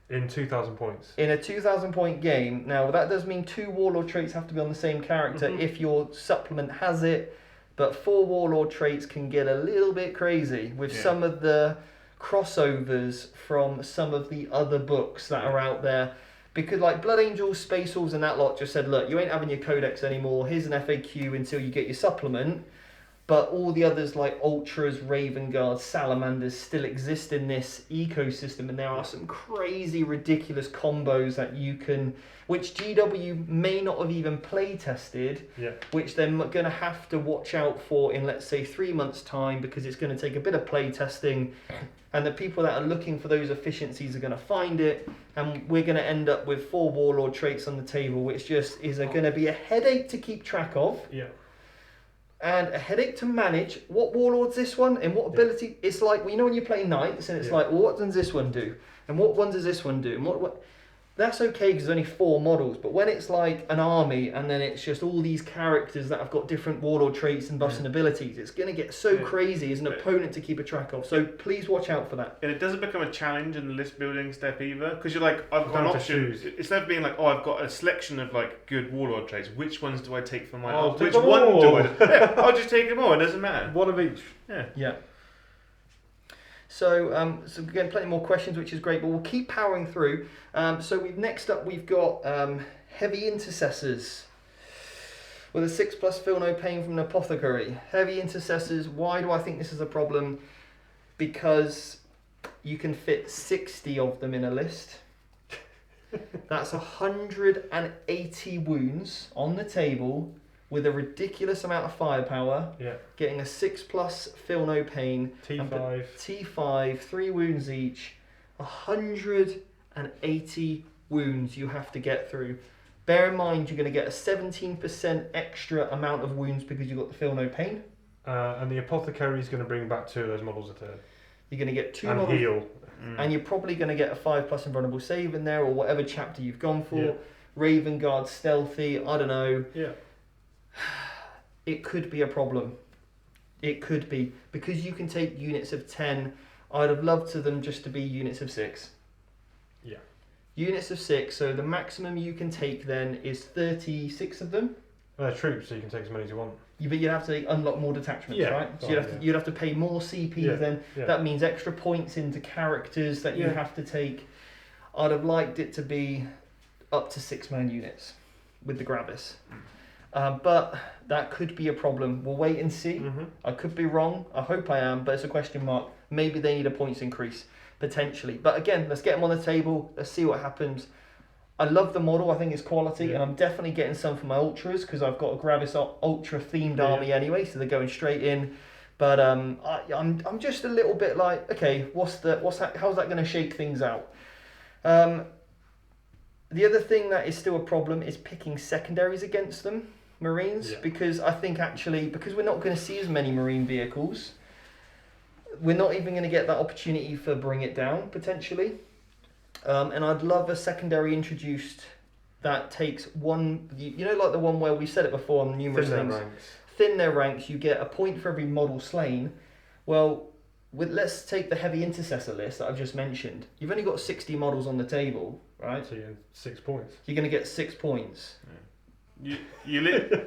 In 2,000 points. in a 2,000 point game. Now, that does mean 2 warlord traits have to be on the same character if your supplement has it. But 4 warlord traits can get a little bit crazy with some of the crossovers from some of the other books that are out there. Because like Blood Angels, Space Wolves and that lot just said, look, you ain't having your Codex anymore. Here's an FAQ until you get your supplement. But all the others like Ultras, Raven Guards, Salamanders still exist in this ecosystem, and there are some crazy, ridiculous combos that you can, which GW may not have even play tested, which they're going to have to watch out for in, let's say, 3 months' time, because it's going to take a bit of play testing, and the people that are looking for those efficiencies are going to find it, and we're going to end up with 4 warlord traits on the table, which just is going to be a headache to keep track of. Yeah. And a headache to manage. What warlord's this one and what ability? It's like, well, you know when you play knights and it's like, well, what does this one do? And what one does this one do? And what? That's okay because there's only 4 models. But when it's like an army and then it's just all these characters that have got different warlord traits and buffs and abilities, it's going to get so crazy as an opponent to keep a track of. So please watch out for that. And it doesn't become a challenge in the list building step either, because you're like, I've got an option. Instead of being like, oh, I've got a selection of like good warlord traits. Which ones do I take for my art? Which one do I? Yeah, I'll just take them all. It doesn't matter. One of each. Yeah. So, so again, plenty more questions, which is great, but we'll keep powering through. So next up we've got heavy intercessors with a 6+ feel no pain from an apothecary. Heavy intercessors. Why do I think this is a problem? Because you can fit 60 of them in a list. That's 180 wounds on the table with a ridiculous amount of firepower. Getting a 6+ feel no pain. T5. T5, 3 wounds each. 180 wounds you have to get through. Bear in mind you're going to get a 17% extra amount of wounds because you've got the feel no pain. And the apothecary is going to bring back 2 of those models a turn. You're going to get 2 and models. Heal. And you're probably going to get a 5+ invulnerable save in there, or whatever chapter you've gone for. Raven Guard, stealthy, I don't know. It could be a problem. It could be. Because you can take units of 10, I'd have loved to them just to be units of 6. Units of 6, so the maximum you can take then is 36 of them. Troops, so you can take as many as you want. But you'd have to unlock more detachments, right? So you'd have to pay more CP then. That means extra points into characters that you have to take. I'd have liked it to be up to 6-man units with the Gravis. But that could be a problem. We'll wait and see. I could be wrong. I hope I am, but it's a question mark. Maybe they need a points increase, potentially. But again, let's get them on the table. Let's see what happens. I love the model. I think it's quality, and I'm definitely getting some for my Ultras because I've got a Gravis Ultra themed army anyway, so they're going straight in. But I'm just a little bit like, okay, how's that going to shake things out? The other thing that is still a problem is picking secondaries against them, Marines, because I think actually, because we're not going to see as many Marine vehicles, we're not even going to get that opportunity for Bring It Down, potentially. And I'd love a secondary introduced that takes one, like the one where we said it before on numerous things. Thin their ranks, you get a point for every model slain. Well, let's take the heavy intercessor list that I've just mentioned. You've only got 60 models on the table, right? So you're 6 points. You're going to get 6 points. You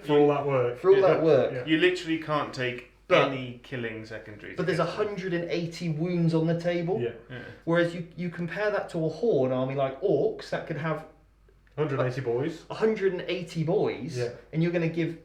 for all that work. For all that work. Yeah. You literally can't take any killing secondaries. But there's 180 wounds on the table. Yeah. Whereas you compare that to a horde army like orcs that could have 180 boys. 180 boys. Yeah. And you're going to give...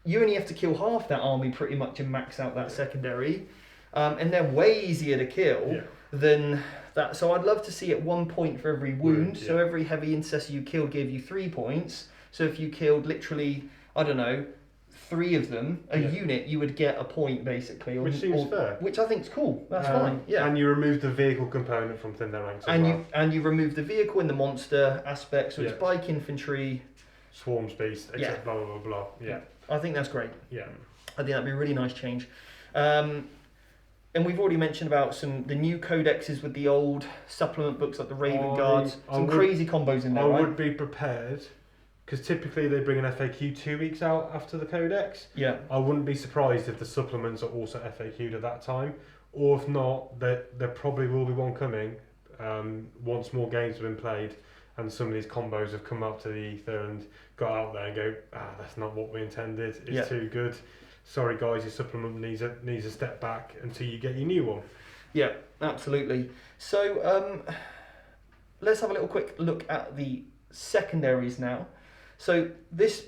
You only have to kill half that army pretty much and max out that secondary. And they're way easier to kill than that. So I'd love to see it 1 point for every wound. So every heavy intercessor you killed gave you 3 points. So if you killed literally, 3 of them, a unit, you would get a point basically. Which seems fair. Which I think is cool. That's fine. Yeah. And you remove the vehicle component from thin their ranks and you remove the vehicle and the monster aspect. So it's bike infantry. Swarms beast, etc. Blah, blah, blah, blah. Yeah. I think that's great. Yeah. I think that'd be a really nice change. And we've already mentioned about the new codexes with the old supplement books like the Raven Guards. Crazy combos in there, right? I would be prepared, because typically they bring an FAQ 2 weeks out after the codex. Yeah. I wouldn't be surprised if the supplements are also FAQ'd at that time. Or if not, there probably will be one coming once more games have been played and some of these combos have come up to the ether and got out there and go, that's not what we intended. It's too good. Sorry guys, your supplement needs a step back until you get your new one. Yeah, absolutely. So let's have a little quick look at the secondaries now. So this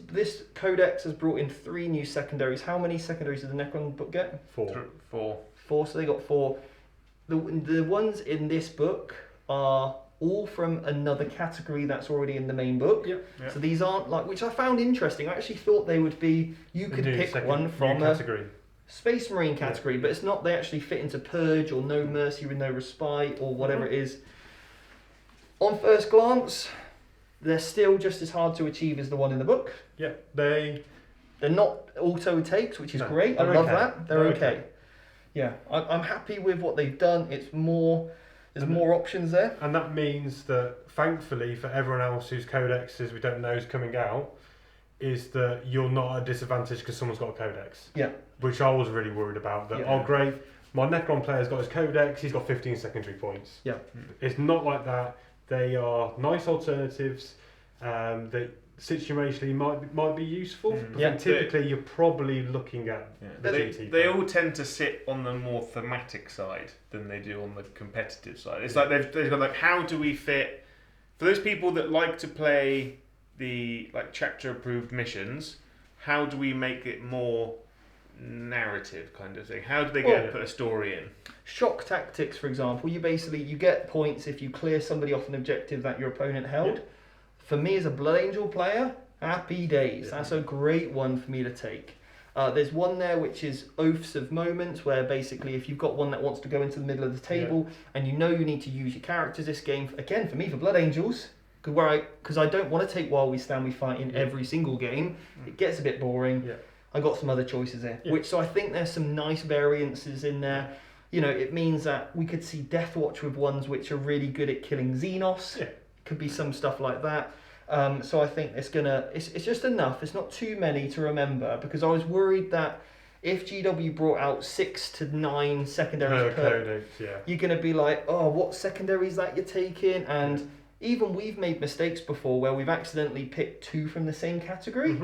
codex has brought in 3 new secondaries. How many secondaries did the Necron book get? 4. 4, so they got 4. The ones in this book are all from another category that's already in the main book. Yep. So these aren't which I found interesting. I actually thought they would be, you could pick one from a Space Marine category, but it's not. They actually fit into Purge or No Mercy with No Respite or whatever it is. On first glance, they're still just as hard to achieve as the one in the book. Yeah, they're not auto takes, which is great. I love that. They're okay. Yeah, I'm happy with what they've done. It's more... There's more options there. And that means that, thankfully, for everyone else whose codexes we don't know is coming out, is that you're not at a disadvantage because someone's got a codex. Yeah. Which I was really worried about. That, great, my Necron player's got his codex, he's got 15 secondary points. Yeah. It's not like that. They are nice alternatives. They situationally might be useful. But typically you're probably looking at the GT. They all tend to sit on the more thematic side than they do on the competitive side. It's like they've got how do we fit, for those people that like to play the chapter approved missions, how do we make it more narrative kind of thing? How do they get to put a story in? Shock tactics, for example, you get points if you clear somebody off an objective that your opponent held. For me as a Blood Angel player, happy days. That's a great one for me to take. There's one there which is Oaths of Moments, where basically if you've got one that wants to go into the middle of the table and you know you need to use your characters this game, again for me for Blood Angels, because I don't want to take While We Stand We Fight in every single game. It gets a bit boring. I got some other choices there, so I think there's some nice variances in there. It means that we could see Death Watch with ones which are really good at killing Xenos. Could be some stuff like that. So I think it's just enough. It's not too many to remember, because I was worried that if GW brought out 6 to 9 secondaries you're going to be like, oh, what secondary is that you're taking? And even we've made mistakes before where we've accidentally picked 2 from the same category.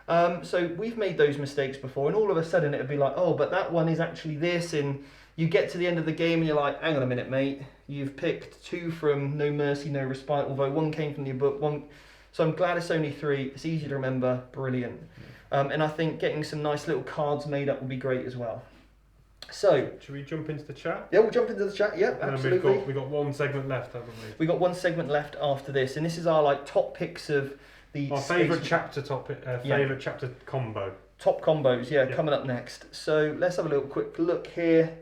So we've made those mistakes before, and all of a sudden it'd be like, oh, but that one is actually this, and you get to the end of the game and you're like, hang on a minute, mate, you've picked 2 from No Mercy, No Respite, although 1 came from your book, 1... So I'm glad it's only 3. It's easy to remember. Brilliant. And I think getting some nice little cards made up would be great as well. So, should we jump into the chat? Yeah, we'll jump into the chat. Yeah, absolutely. We've got 1 segment left, haven't we? We've got 1 segment left after this, and this is our top picks of our favourite chapter topic, favourite chapter combo. Top combos, coming up next. So let's have a little quick look here.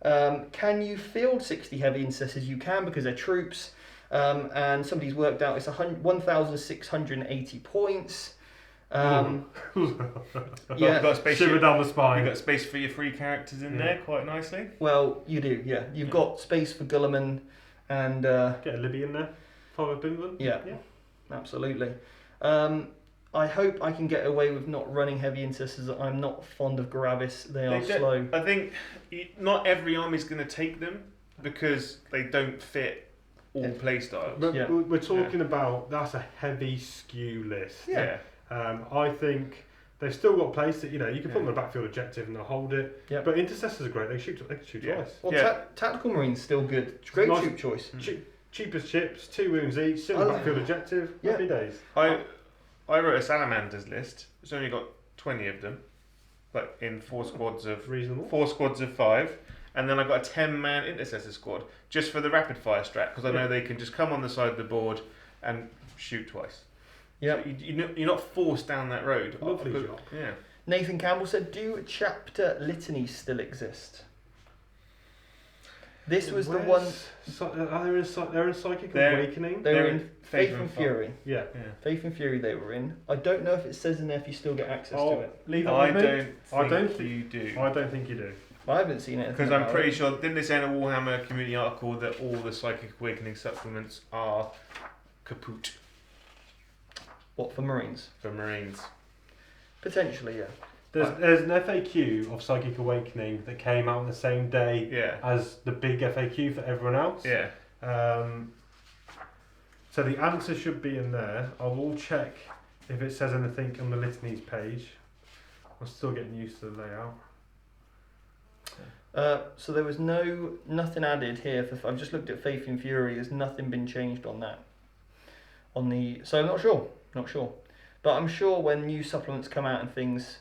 Can you field 60 heavy intercessors? You can, because they're troops. And somebody's worked out it's 1,680 points. Got space shiver down the spine. You've got space for your free characters in there quite nicely. Well, you do, You've got space for Guilliman and... get a Libby in there. Follow Bimban? Yeah, absolutely. I hope I can get away with not running heavy intercessors. I'm not fond of Gravis. They are slow. I think not every army's going to take them because they don't fit all playstyles. But we're talking about, that's a heavy skew list. Yeah. I think they've still got place that, you can put them in a backfield objective and they'll hold it. Yeah. But intercessors are great. They can shoot twice. Well, Tactical Marines still good. Great Nice. troop choice. Cheapest chips, 2 wounds each, still in backfield objective. Happy days. I wrote a Salamanders list. It's only got 20 of them, but in 4 squads of reasonable. 4 squads of 5, and then I got a 10-man intercessor squad just for the rapid fire strat because I know they can just come on the side of the board and shoot twice. Yeah, so you're not forced down that road. Lovely job. Yeah. Nathan Campbell said, "Do chapter Litanies still exist?" This was the one. They're in Psychic Awakening. They were in Faith and Fury. Yeah. Faith and Fury they were in. I don't know if it says in there if you still get access to it. Leave I don't think you do. I don't think you do. I haven't seen it. Because I'm pretty sure, didn't they say in a Warhammer community article that all the Psychic Awakening supplements are kaput What, for Marines? for Marines? Potentially, yeah. There's an FAQ of Psychic Awakening that came out on the same day Yeah. as the big FAQ for everyone else. Yeah. So the answer should be in there. I will check if it says anything on the Litanies page. I'm still getting used to the layout. So there was nothing added here. I've just looked at Faith and Fury. There's nothing been changed on that. So I'm not sure. But I'm sure when new supplements come out and things,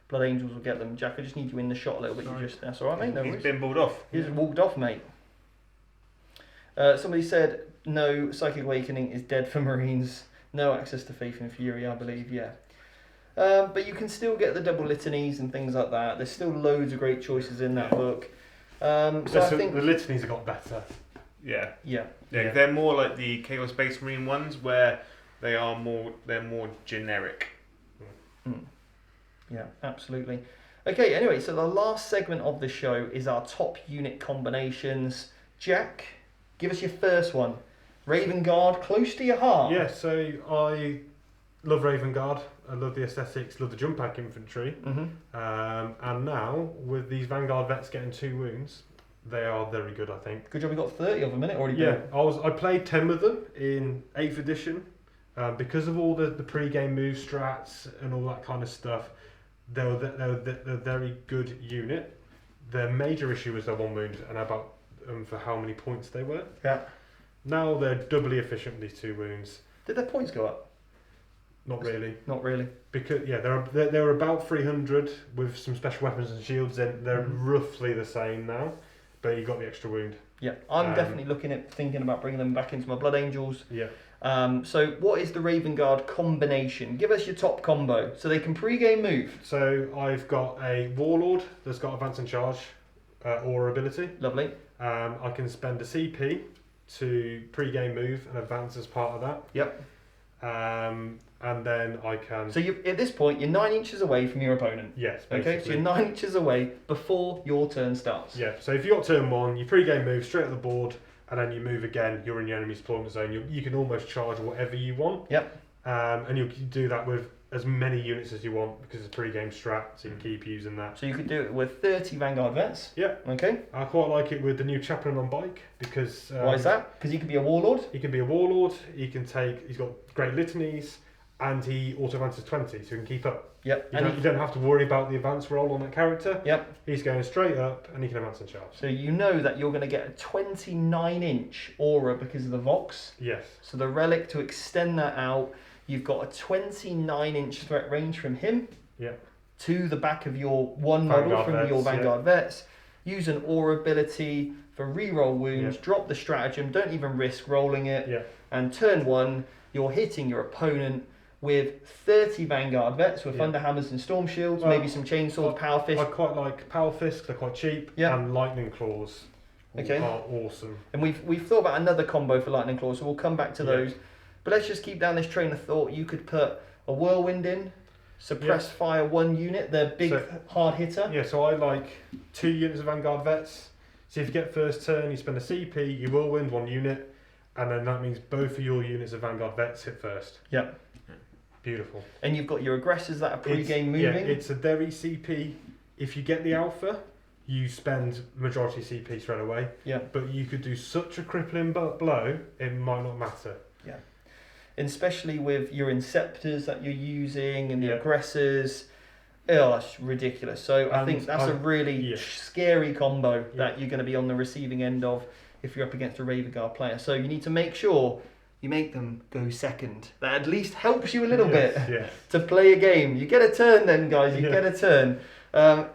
Blood Angels will get them. Jack, I just need you in the shot a little bit. That's all right, mate. No He's worries. been balled off. He just walked off, mate. Somebody said no. Psychic Awakening is dead for Marines. No access to Faith and Fury, I believe. Yeah. But you can still get the double litanies and things like that. There's still loads of great choices in that book. So I think the litanies have got better. Yeah. Yeah. They're more like the Chaos Space Marine ones where they're more generic. Yeah, absolutely. Okay, anyway, so the last segment of the show is our top unit combinations. Jack, give us your first one. Raven Guard, close to your heart. Yeah, so I love Raven Guard. I love the aesthetics, love the jump pack infantry. And now, with these Vanguard vets getting 2 wounds, they are very good, I think. Good job we got 30 of them, innit? Already Yeah, built. I played 10 with them in 8th edition. Because of all the pre-game move strats and all that kind of stuff, they're a very good unit. Their major issue was their 1 wound and about for how many points they were. Yeah. Now they're doubly efficient with these 2 wounds. Did their points go up? Not really. Not really. Because they're about 300 with some special weapons and shields in. They're roughly the same now, but you got the extra wound. Yeah, I'm definitely thinking about bringing them back into my Blood Angels. Yeah. So what is the Raven Guard combination? Give us your top combo so they can pre-game move. So I've got a Warlord that's got advance and charge aura ability. Lovely. I can spend a CP to pre-game move and advance as part of that. Yep. And then I can... So at this point, you're 9 inches away from your opponent. Yes, basically. Okay, so you're 9 inches away before your turn starts. Yeah, so if you got turn 1, you pre-game move straight at the board, and then you move again, you're in your enemy's deployment zone. You can almost charge whatever you want. Yep. And you can do that with as many units as you want because it's a pre-game strat, so you can keep using that. So you could do it with 30 Vanguard vets. Yeah. Okay. I quite like it with the new chaplain on bike because... why is that? Because he could be a warlord? He can be a warlord, he's got great litanies, and he auto advances 20, so he can keep up. Yep. You don't have to worry about the advance roll on that character. Yep. He's going straight up, and he can advance and charge. So you know that you're going to get a 29-inch aura because of the Vox. Yes. So the relic, to extend that out, you've got a 29-inch threat range from him to the back of your one model Vanguard from vets, your Vanguard vets. Use an aura ability for reroll wounds, drop the stratagem, don't even risk rolling it. And turn 1, you're hitting your opponent with 30 Vanguard vets with Thunderhammers and Storm Shields, maybe some Chainsaws, Power Fist. I quite like Power Fist, they're quite cheap, and Lightning Claws are awesome. And we've thought about another combo for Lightning Claws, so we'll come back to those. But let's just keep down this train of thought. You could put a Whirlwind in, suppress fire 1 unit, their big hard hitter. Yeah, so I like 2 units of Vanguard vets. So if you get first turn, you spend a CP, you Whirlwind 1 unit, and then that means both of your units of Vanguard Vets hit first. Yep. Beautiful. And you've got your aggressors that are pre-game Yeah, moving. it's a very CP. If you get the alpha, you spend majority CP straight away. Yeah. But you could do such a crippling blow, it might not matter. Yeah. And especially with your Inceptors that you're using and the Yeah. aggressors. Oh, it's ridiculous. So I think that's a really scary combo that you're going to be on the receiving end of if you're up against a Raven Guard player. So you need to make sure you make them go second. That at least helps you a little bit to play a game. You get a turn then, guys. You get a turn.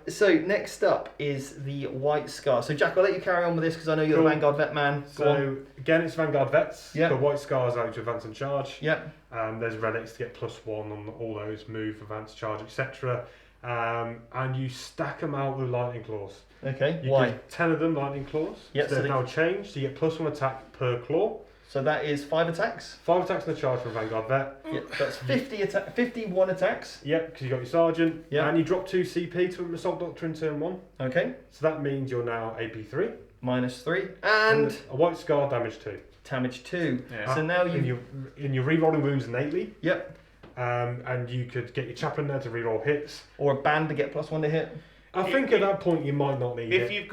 So next up is the White Scar. So Jack, I'll let you carry on with this because I know you're the Vanguard Vet man. So again, it's Vanguard Vets. Yeah. The White Scars allow you to advance and charge. Yep. There's relics to get +1 on all those, move, advance, charge, etc. And you stack them out with lightning claws. Okay. You Why? get 10 of them lightning claws. Yep, So so they've now changed. So you get +1 attack per claw. So that is 5 attacks. 5 attacks and a charge for a Vanguard Vet. Yeah, that's 51 attacks. Yep, because you got your Sergeant. Yeah. And you drop 2 CP to an Assault Doctor in turn 1. Okay. So that means you're now AP3. -3. And a White Scar damage 2. damage 2. Yeah. So now And you... you're re-rolling wounds innately. Yep. And you could get your Chaplain there to re-roll hits. Or a band to get +1 to hit. I think at that point you might not need If it. you've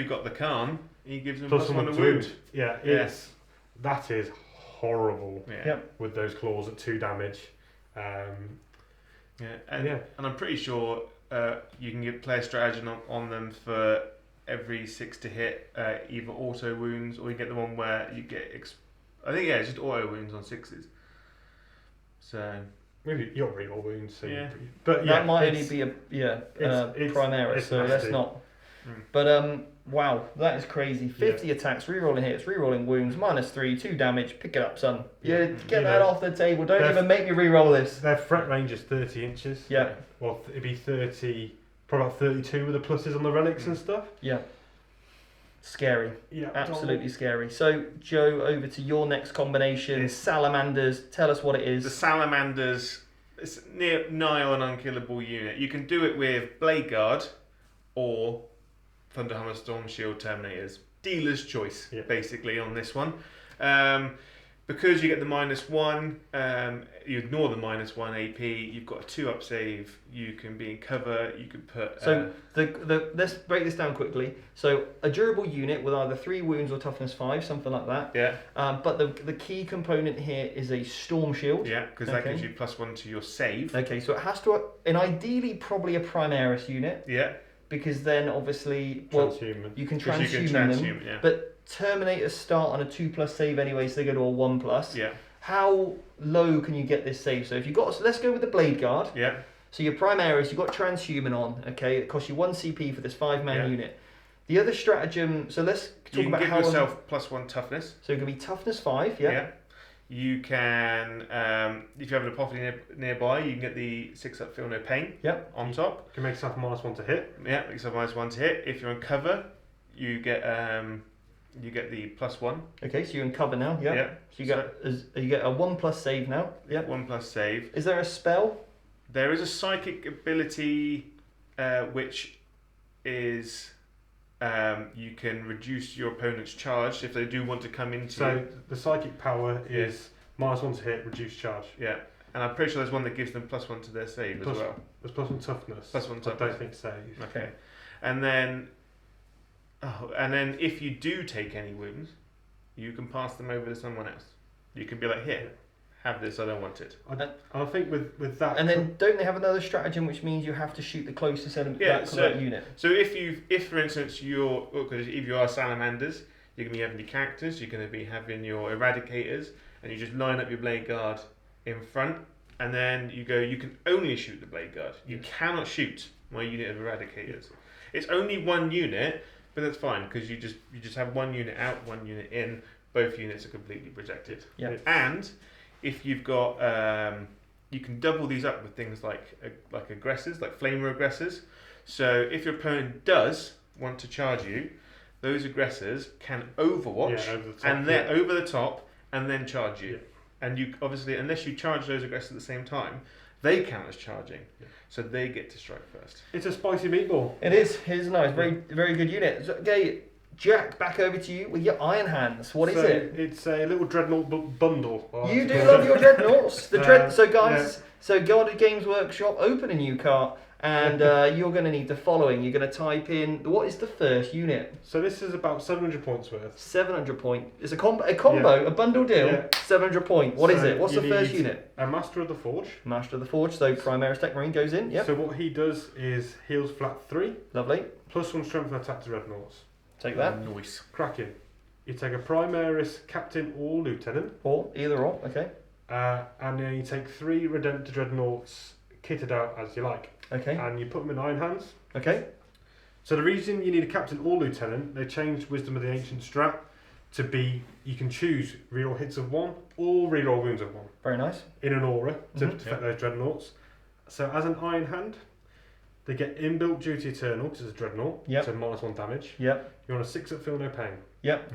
got the Khan, he gives them +1 +1 to to wound. Yeah, Yes. that is horrible Yeah. Yep. with those claws at 2 damage. And I'm pretty sure you can play a stratagem on them for every 6 to hit, either auto wounds or you get the one where you get I think it's just auto wounds on 6s. So Maybe you'll re-roll wounds. So Yeah. But That might only be a Primaris, it's so that's nasty. not... Mm. But wow, that is crazy. 50 attacks, re-rolling hits, re-rolling wounds, -3, 2 damage. Pick it up, son. Yeah, get You that know, off the table. Don't they're- even make me re-roll this. Their threat range is 30 inches. Yeah. Well, it'd be 30, probably about 32 with the pluses on the relics and stuff. Yeah. Scary. Yeah, Absolutely scary. So, Joe, over to your next combination. Yes. Salamanders. Tell us what it the is. Salamanders, it's nigh on unkillable unit. You can do it with Blade Guard or Thunderhammer Storm Shield Terminators. Dealer's choice, basically, on this one. Because you get the -1, you ignore the -1 AP, you've got a 2-up save, you can be in cover, you can put... So, let's break this down quickly. So, a durable unit with either 3 wounds or toughness 5, something like that. yeah, But the key component here is a Storm Shield. yeah, because that gives you +1 to your save. Okay, so it has to, and ideally probably a Primaris unit, Yeah, because then obviously, Transhuman. you can 'cause you can transhuman them. transhuman, yeah. But Terminators start on a 2+ save anyway, so they go to a 1+. Yeah, How low can you get this save? So if you got, so let's go with the Blade Guard. yeah, So your Primaris, you've got Transhuman on. Okay, it costs you 1 CP for this 5-man unit. The other stratagem. So let's talk you can about give how yourself +1 toughness. So it can be toughness 5. Yeah. You can, if you have an apothecary nearby, you can get the 6-up Feel No Pain on top. You can make yourself -1 to hit. Yeah, make yourself -1 to hit. If you're in cover, you get the +1. Okay, so you're in cover now. Yeah. Yeah. So you get a 1+ save now. Yeah. 1+ save. Is there a spell? There is a psychic ability which is you can reduce your opponent's charge if they do want to come into So you. the psychic power is -1 to hit, reduce charge. Yeah, and I'm pretty sure there's one that gives them +1 to their save as well. There's +1 toughness. +1 I toughness. don't think save. Okay, and then if you do take any wounds, you can pass them over to someone else. You can be like, here, have this. I don't want it. I think with that. And then don't they have another stratagem which means you have to shoot the closest element to that unit? So if for instance because if you are salamanders, you're going to be having your characters, you're going to be having your eradicators, and you just line up your blade guard in front, and then you can only shoot the blade guard. You cannot shoot my unit of eradicators. It's only 1 unit, but that's fine because you just have 1 unit out, 1 unit in. Both units are completely protected. Yeah. And if you've got, you can double these up with things like aggressors, like flamer aggressors. So if your opponent does want to charge you, those aggressors can overwatch and they're over the top and then charge you. Yeah. And you obviously, unless you charge those aggressors at the same time, they count as charging. Yeah. So they get to strike first. It's a spicy meatball. It is. It is nice. Very, very good unit. So, okay, Jack, back over to you with your Iron Hands. What is it? It's a little dreadnought bundle. You do love your dreadnoughts. So guys, so go to Games Workshop, open a new cart, and you're going to need the following. You're going to type in, what is the first unit? So this is about 700 points worth. 700 point. It's a combo, a bundle deal. 700 point. What is it? What's the first unit? A Master of the Forge. Master of the Forge. So Primaris Tech Marine goes in. Yep. So what he does is heals flat 3. Lovely. +1 strength and attack to dreadnoughts. Take that. Nice. Cracking. You take a Primaris Captain or Lieutenant. Or either or. Okay. And then you take 3 Redemptor Dreadnoughts kitted out as you like. Okay. And you put them in Iron Hands. Okay. So the reason you need a Captain or Lieutenant, they changed Wisdom of the Ancient Strat to be, you can choose reroll hits of 1 or reroll wounds of 1. Very nice. In an aura to affect those Dreadnoughts. So as an Iron Hand, they get inbuilt Duty Eternal, because it's a Dreadnought, so -1 damage. Yep. You're on a 6 at Feel No Pain. Yep.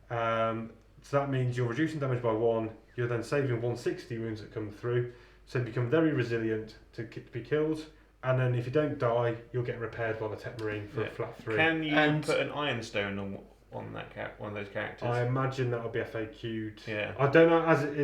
So that means you're reducing damage by 1, you're then saving 160 wounds that come through, so you become very resilient to be killed, and then if you don't die, you'll get repaired by the Tech Marine for a flat 3. Can you put an Ironstone on that one of those characters? I imagine that will be FAQ'd. Yeah. I don't know as it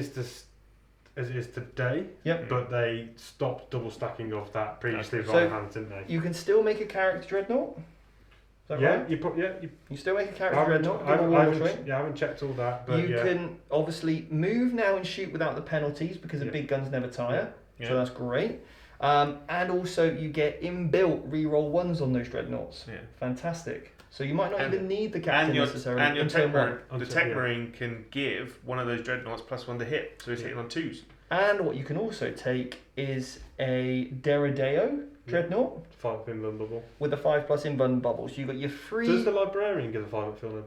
is today, Yep. but they stopped double stacking of that previously with So Iron Hands, didn't they? You can still make a character dreadnought. Is that right? You You still make a I character haven't, dreadnought. I haven't checked all that, but You can obviously move now and shoot without the penalties because the big guns never tire. Yeah. So that's great. And also you get inbuilt reroll 1s on those dreadnoughts. Yeah. Fantastic. So you might not even need the captain necessarily. And your in turn Tech, one. the Tech Marine can give one of those Dreadnoughts +1 to hit, so he's hitting on 2s. And what you can also take is a Derideo dreadnought 5 invulnerable. with the 5+ invuln bubble. So you got your free. Does the Librarian give a 5 at Feel?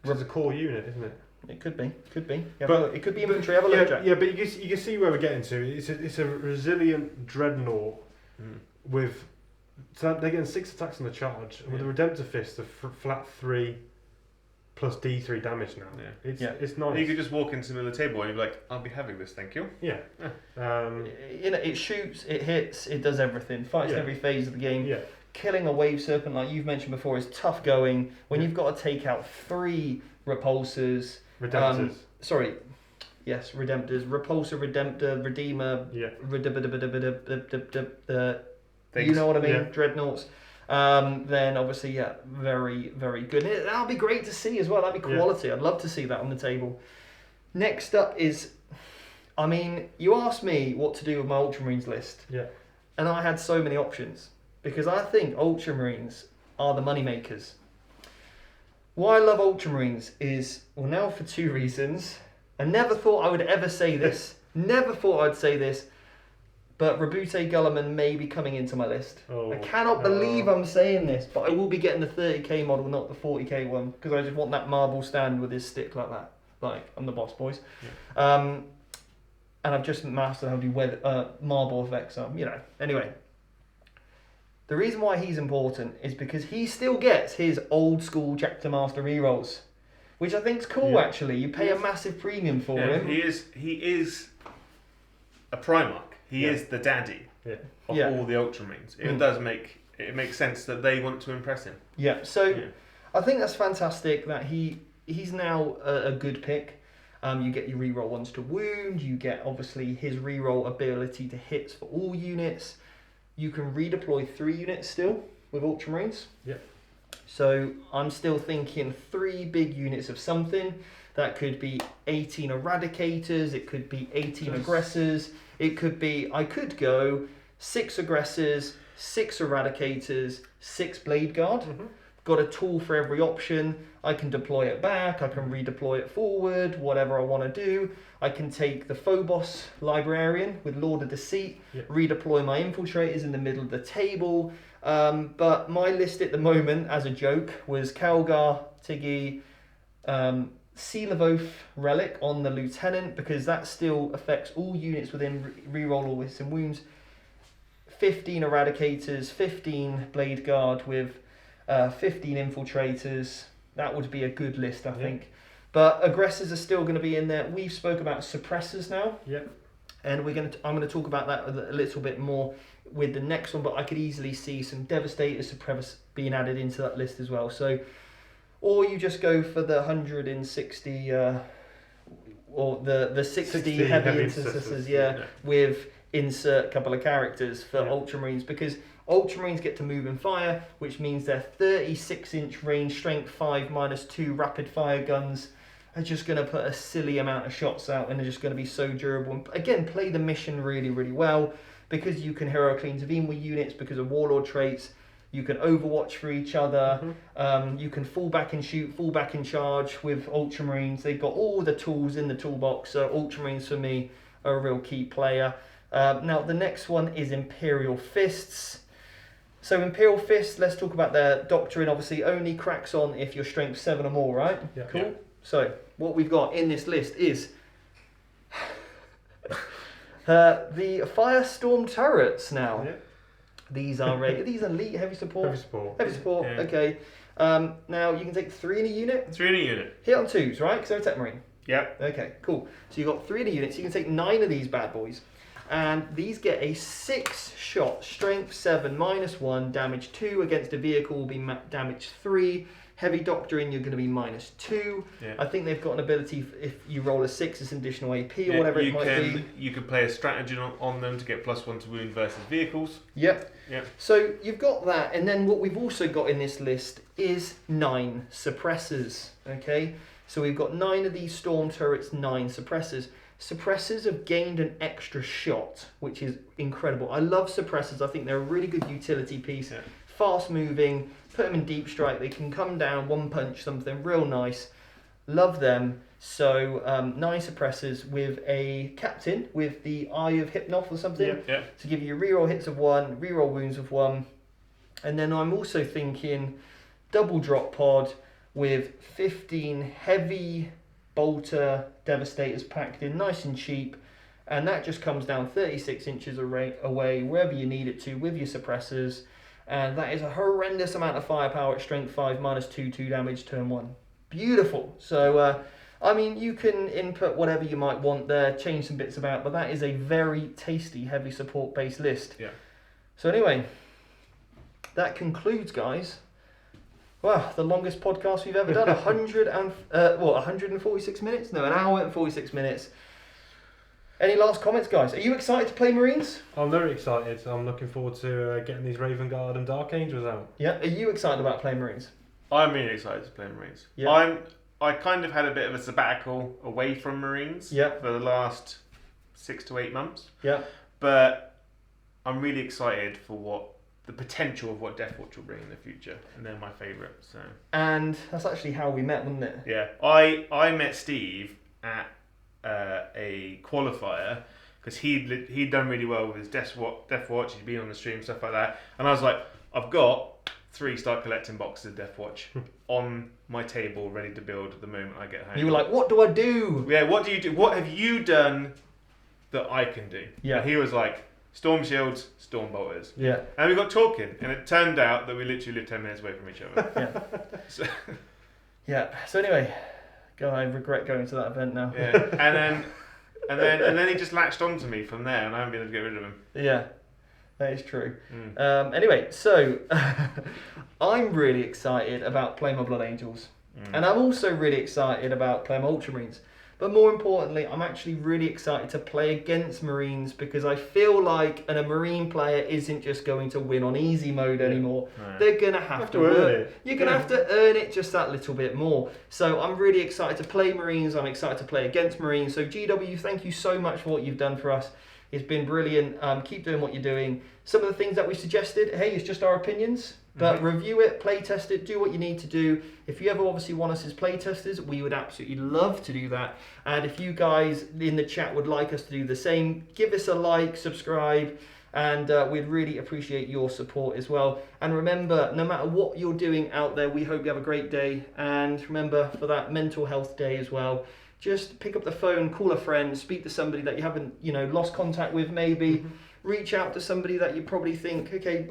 It's a core unit, isn't it? It could be. It could be But- infantry. Have a look, Jack. Yeah, but you can see where we're getting to. It's a resilient dreadnought with. So they're getting 6 attacks on the charge, and with a Redemptor Fist of flat 3 plus D3 damage now. Yeah. It's nice. You could just walk into the middle of the table and you'd be like, I'll be having this, thank you. Yeah. It shoots, it hits, it does everything. Fights in every phase of the game. Yeah. Killing a wave serpent, like you've mentioned before, is tough going. When you've got to take out 3 repulsors. Redemptors. Redemptors. Repulsor, Redemptor, Redeemer. Yeah. You know what I mean? Yeah. Dreadnoughts. Then obviously, very, very good. That'll be great to see as well. That'd be quality. I'd love to see that on the table. Next up is, you asked me what to do with my Ultramarines list. Yeah. And I had so many options. Because I think Ultramarines are the money makers. Why I love Ultramarines is, now for 2 reasons. I never thought I would ever say this. Never thought I'd say this. But Rabute Gulliman may be coming into my list. I cannot believe I'm saying this, but I will be getting the 30k model, not the 40k one, because I just want that marble stand with his stick like that. Like, I'm the boss, boys. Yeah. And I've just mastered how to do marble effects. Anyway. The reason why he's important is because he still gets his old school Jack to Master rerolls, which I think is cool. Actually, you pay a massive premium for him. He is a Primarch. He is the daddy of all the Ultramarines. It makes sense that they want to impress him. Yeah. So I think that's fantastic that he's now a good pick. You get your reroll 1s to wound. You get obviously his reroll ability to hits for all units. You can redeploy 3 units still with Ultramarines. Yeah. So I'm still thinking 3 big units of something. That could be 18 eradicators. It could be 18 aggressors. It could be, I could go 6 aggressors, 6 eradicators, 6 blade guard. Got a tool for every option. I can deploy it back. I can redeploy it forward. Whatever I want to do. I can take the Phobos Librarian with Lord of Deceit, redeploy my infiltrators in the middle of the table. But my list at the moment, as a joke, was Calgar, Tiggy, Seal of Oath Relic on the Lieutenant, because that still affects all units within reroll all hits and wounds. 15 Eradicators, 15 Blade Guard with 15 Infiltrators. That would be a good list, I think. But aggressors are still going to be in there. We've spoke about suppressors now. Yeah. And I'm going to talk about that a little bit more with the next one, but I could easily see some devastators, suppressors being added into that list as well. So or you just go for the 160 or the 60 heavy intercessors, with insert couple of characters for Ultramarines, because Ultramarines get to move and fire, which means their 36-inch range, strength 5 -2 rapid fire guns are just going to put a silly amount of shots out, and they're just going to be so durable. And again, play the mission really, really well, because you can hero clean intervene with units because of warlord traits. You can overwatch for each other. You can fall back and shoot, fall back and charge with Ultramarines. They've got all the tools in the toolbox. So Ultramarines for me are a real key player. Now the next one is Imperial Fists. So Imperial Fists, let's talk about their doctrine. Obviously only cracks on if you're strength 7 or more, right? Yeah. Cool. Yeah. So what we've got in this list is the Firestorm turrets now. Yeah. These are elite heavy support. Heavy support. Yeah. Okay. Now you can take 3 in a unit. 3 in a unit. Hit on 2s, right? Because they're a tech marine. Yep. Okay, cool. So you've got 3 in a unit. So you can take 9 of these bad boys, and these get a 6-shot strength 7 -1 damage 2 against a vehicle will be damage 3. Heavy doctrine, you're going to be -2. Yeah. I think they've got an ability if you roll a 6, it's an additional AP or whatever it might be. You can play a stratagem on them to get +1 to wound versus vehicles. Yep. Yep. So you've got that, and then what we've also got in this list is 9 suppressors. Okay, so we've got 9 of these storm turrets, 9 suppressors. Suppressors have gained an extra shot, which is incredible. I love suppressors. I think they're a really good utility piece. Yeah. Fast moving, put them in deep strike. They can come down, one punch something real nice. Love them. So 9 suppressors with a captain with the Eye of Hypnoth or something to give you reroll hits of 1, reroll wounds of 1. And then I'm also thinking double drop pod with 15 heavy bolter devastators packed in nice and cheap, and that just comes down 36 inches away wherever you need it to with your suppressors, and that is a horrendous amount of firepower at strength 5 -2 damage turn 1. Beautiful. So I mean, you can input whatever you might want there, change some bits about, but that is a very tasty heavy support based list. Yeah. So anyway, that concludes, guys. Wow, the longest podcast we've ever done. 146 minutes? No, an hour and 46 minutes. Any last comments, guys? Are you excited to play Marines? I'm very excited. I'm looking forward to getting these Raven Guard and Dark Angels out. Yeah. Are you excited about playing Marines? I'm really excited to play Marines. Yeah. I kind of had a bit of a sabbatical away from Marines for the last 6 to 8 months. Yeah. But I'm really excited for the potential of what Deathwatch will bring in the future, and they're my favourite. So. And that's actually how we met, wasn't it? Yeah, I met Steve at a qualifier because he'd done really well with his Deathwatch. He'd been on the stream, stuff like that, and I was like, I've got 3 start collecting boxes of Deathwatch on my table ready to build the moment I get home. You were like, what do I do? Yeah, what do you do? What have you done that I can do? Yeah. And he was like, Storm Shields, Storm Bolters. Yeah. And we got talking, and it turned out that we literally lived 10 minutes away from each other. Yeah. So anyway, I regret going to that event now. Yeah. And then he just latched on to me from there, and I haven't been able to get rid of him. Yeah. That is true. Anyway, so I'm really excited about playing my Blood Angels. And I'm also really excited about playing my Ultramarines. But more importantly, I'm actually really excited to play against Marines, because I feel like a Marine player isn't just going to win on easy mode anymore. No. They're going to have to work. You're going to have to earn it just that little bit more. So I'm really excited to play Marines. I'm excited to play against Marines. So GW, thank you so much for what you've done for us. It's been brilliant. Keep doing what you're doing. Some of the things that we suggested, hey, it's just our opinions. But review it, play test it, do what you need to do. If you ever obviously want us as play testers, we would absolutely love to do that. And if you guys in the chat would like us to do the same, give us a like, subscribe, and we'd really appreciate your support as well. And remember, no matter what you're doing out there, we hope you have a great day. And remember, for that mental health day as well, just pick up the phone, call a friend, speak to somebody that you haven't, lost contact with maybe. Reach out to somebody that you probably think, okay,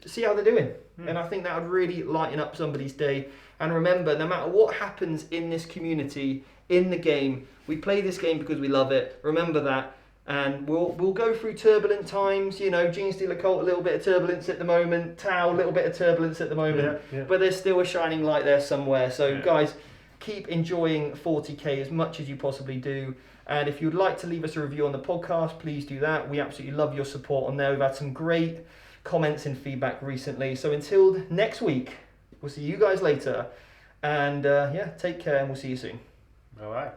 see how they're doing. And I think that would really lighten up somebody's day. And remember, no matter what happens in this community, in the game, we play this game because we love it. Remember that. And we'll go through turbulent times. You know, Gene Stealer Cult, a little bit of turbulence at the moment. Tau, a little bit of turbulence at the moment. Yeah. But there's still a shining light there somewhere. So Yeah. guys, keep enjoying 40k as much as you possibly do. And if you'd like to leave us a review on the podcast, please do that. We absolutely love your support on there. We've had some great comments and feedback recently. So until next week, we'll see you guys later. And take care, and we'll see you soon. All right.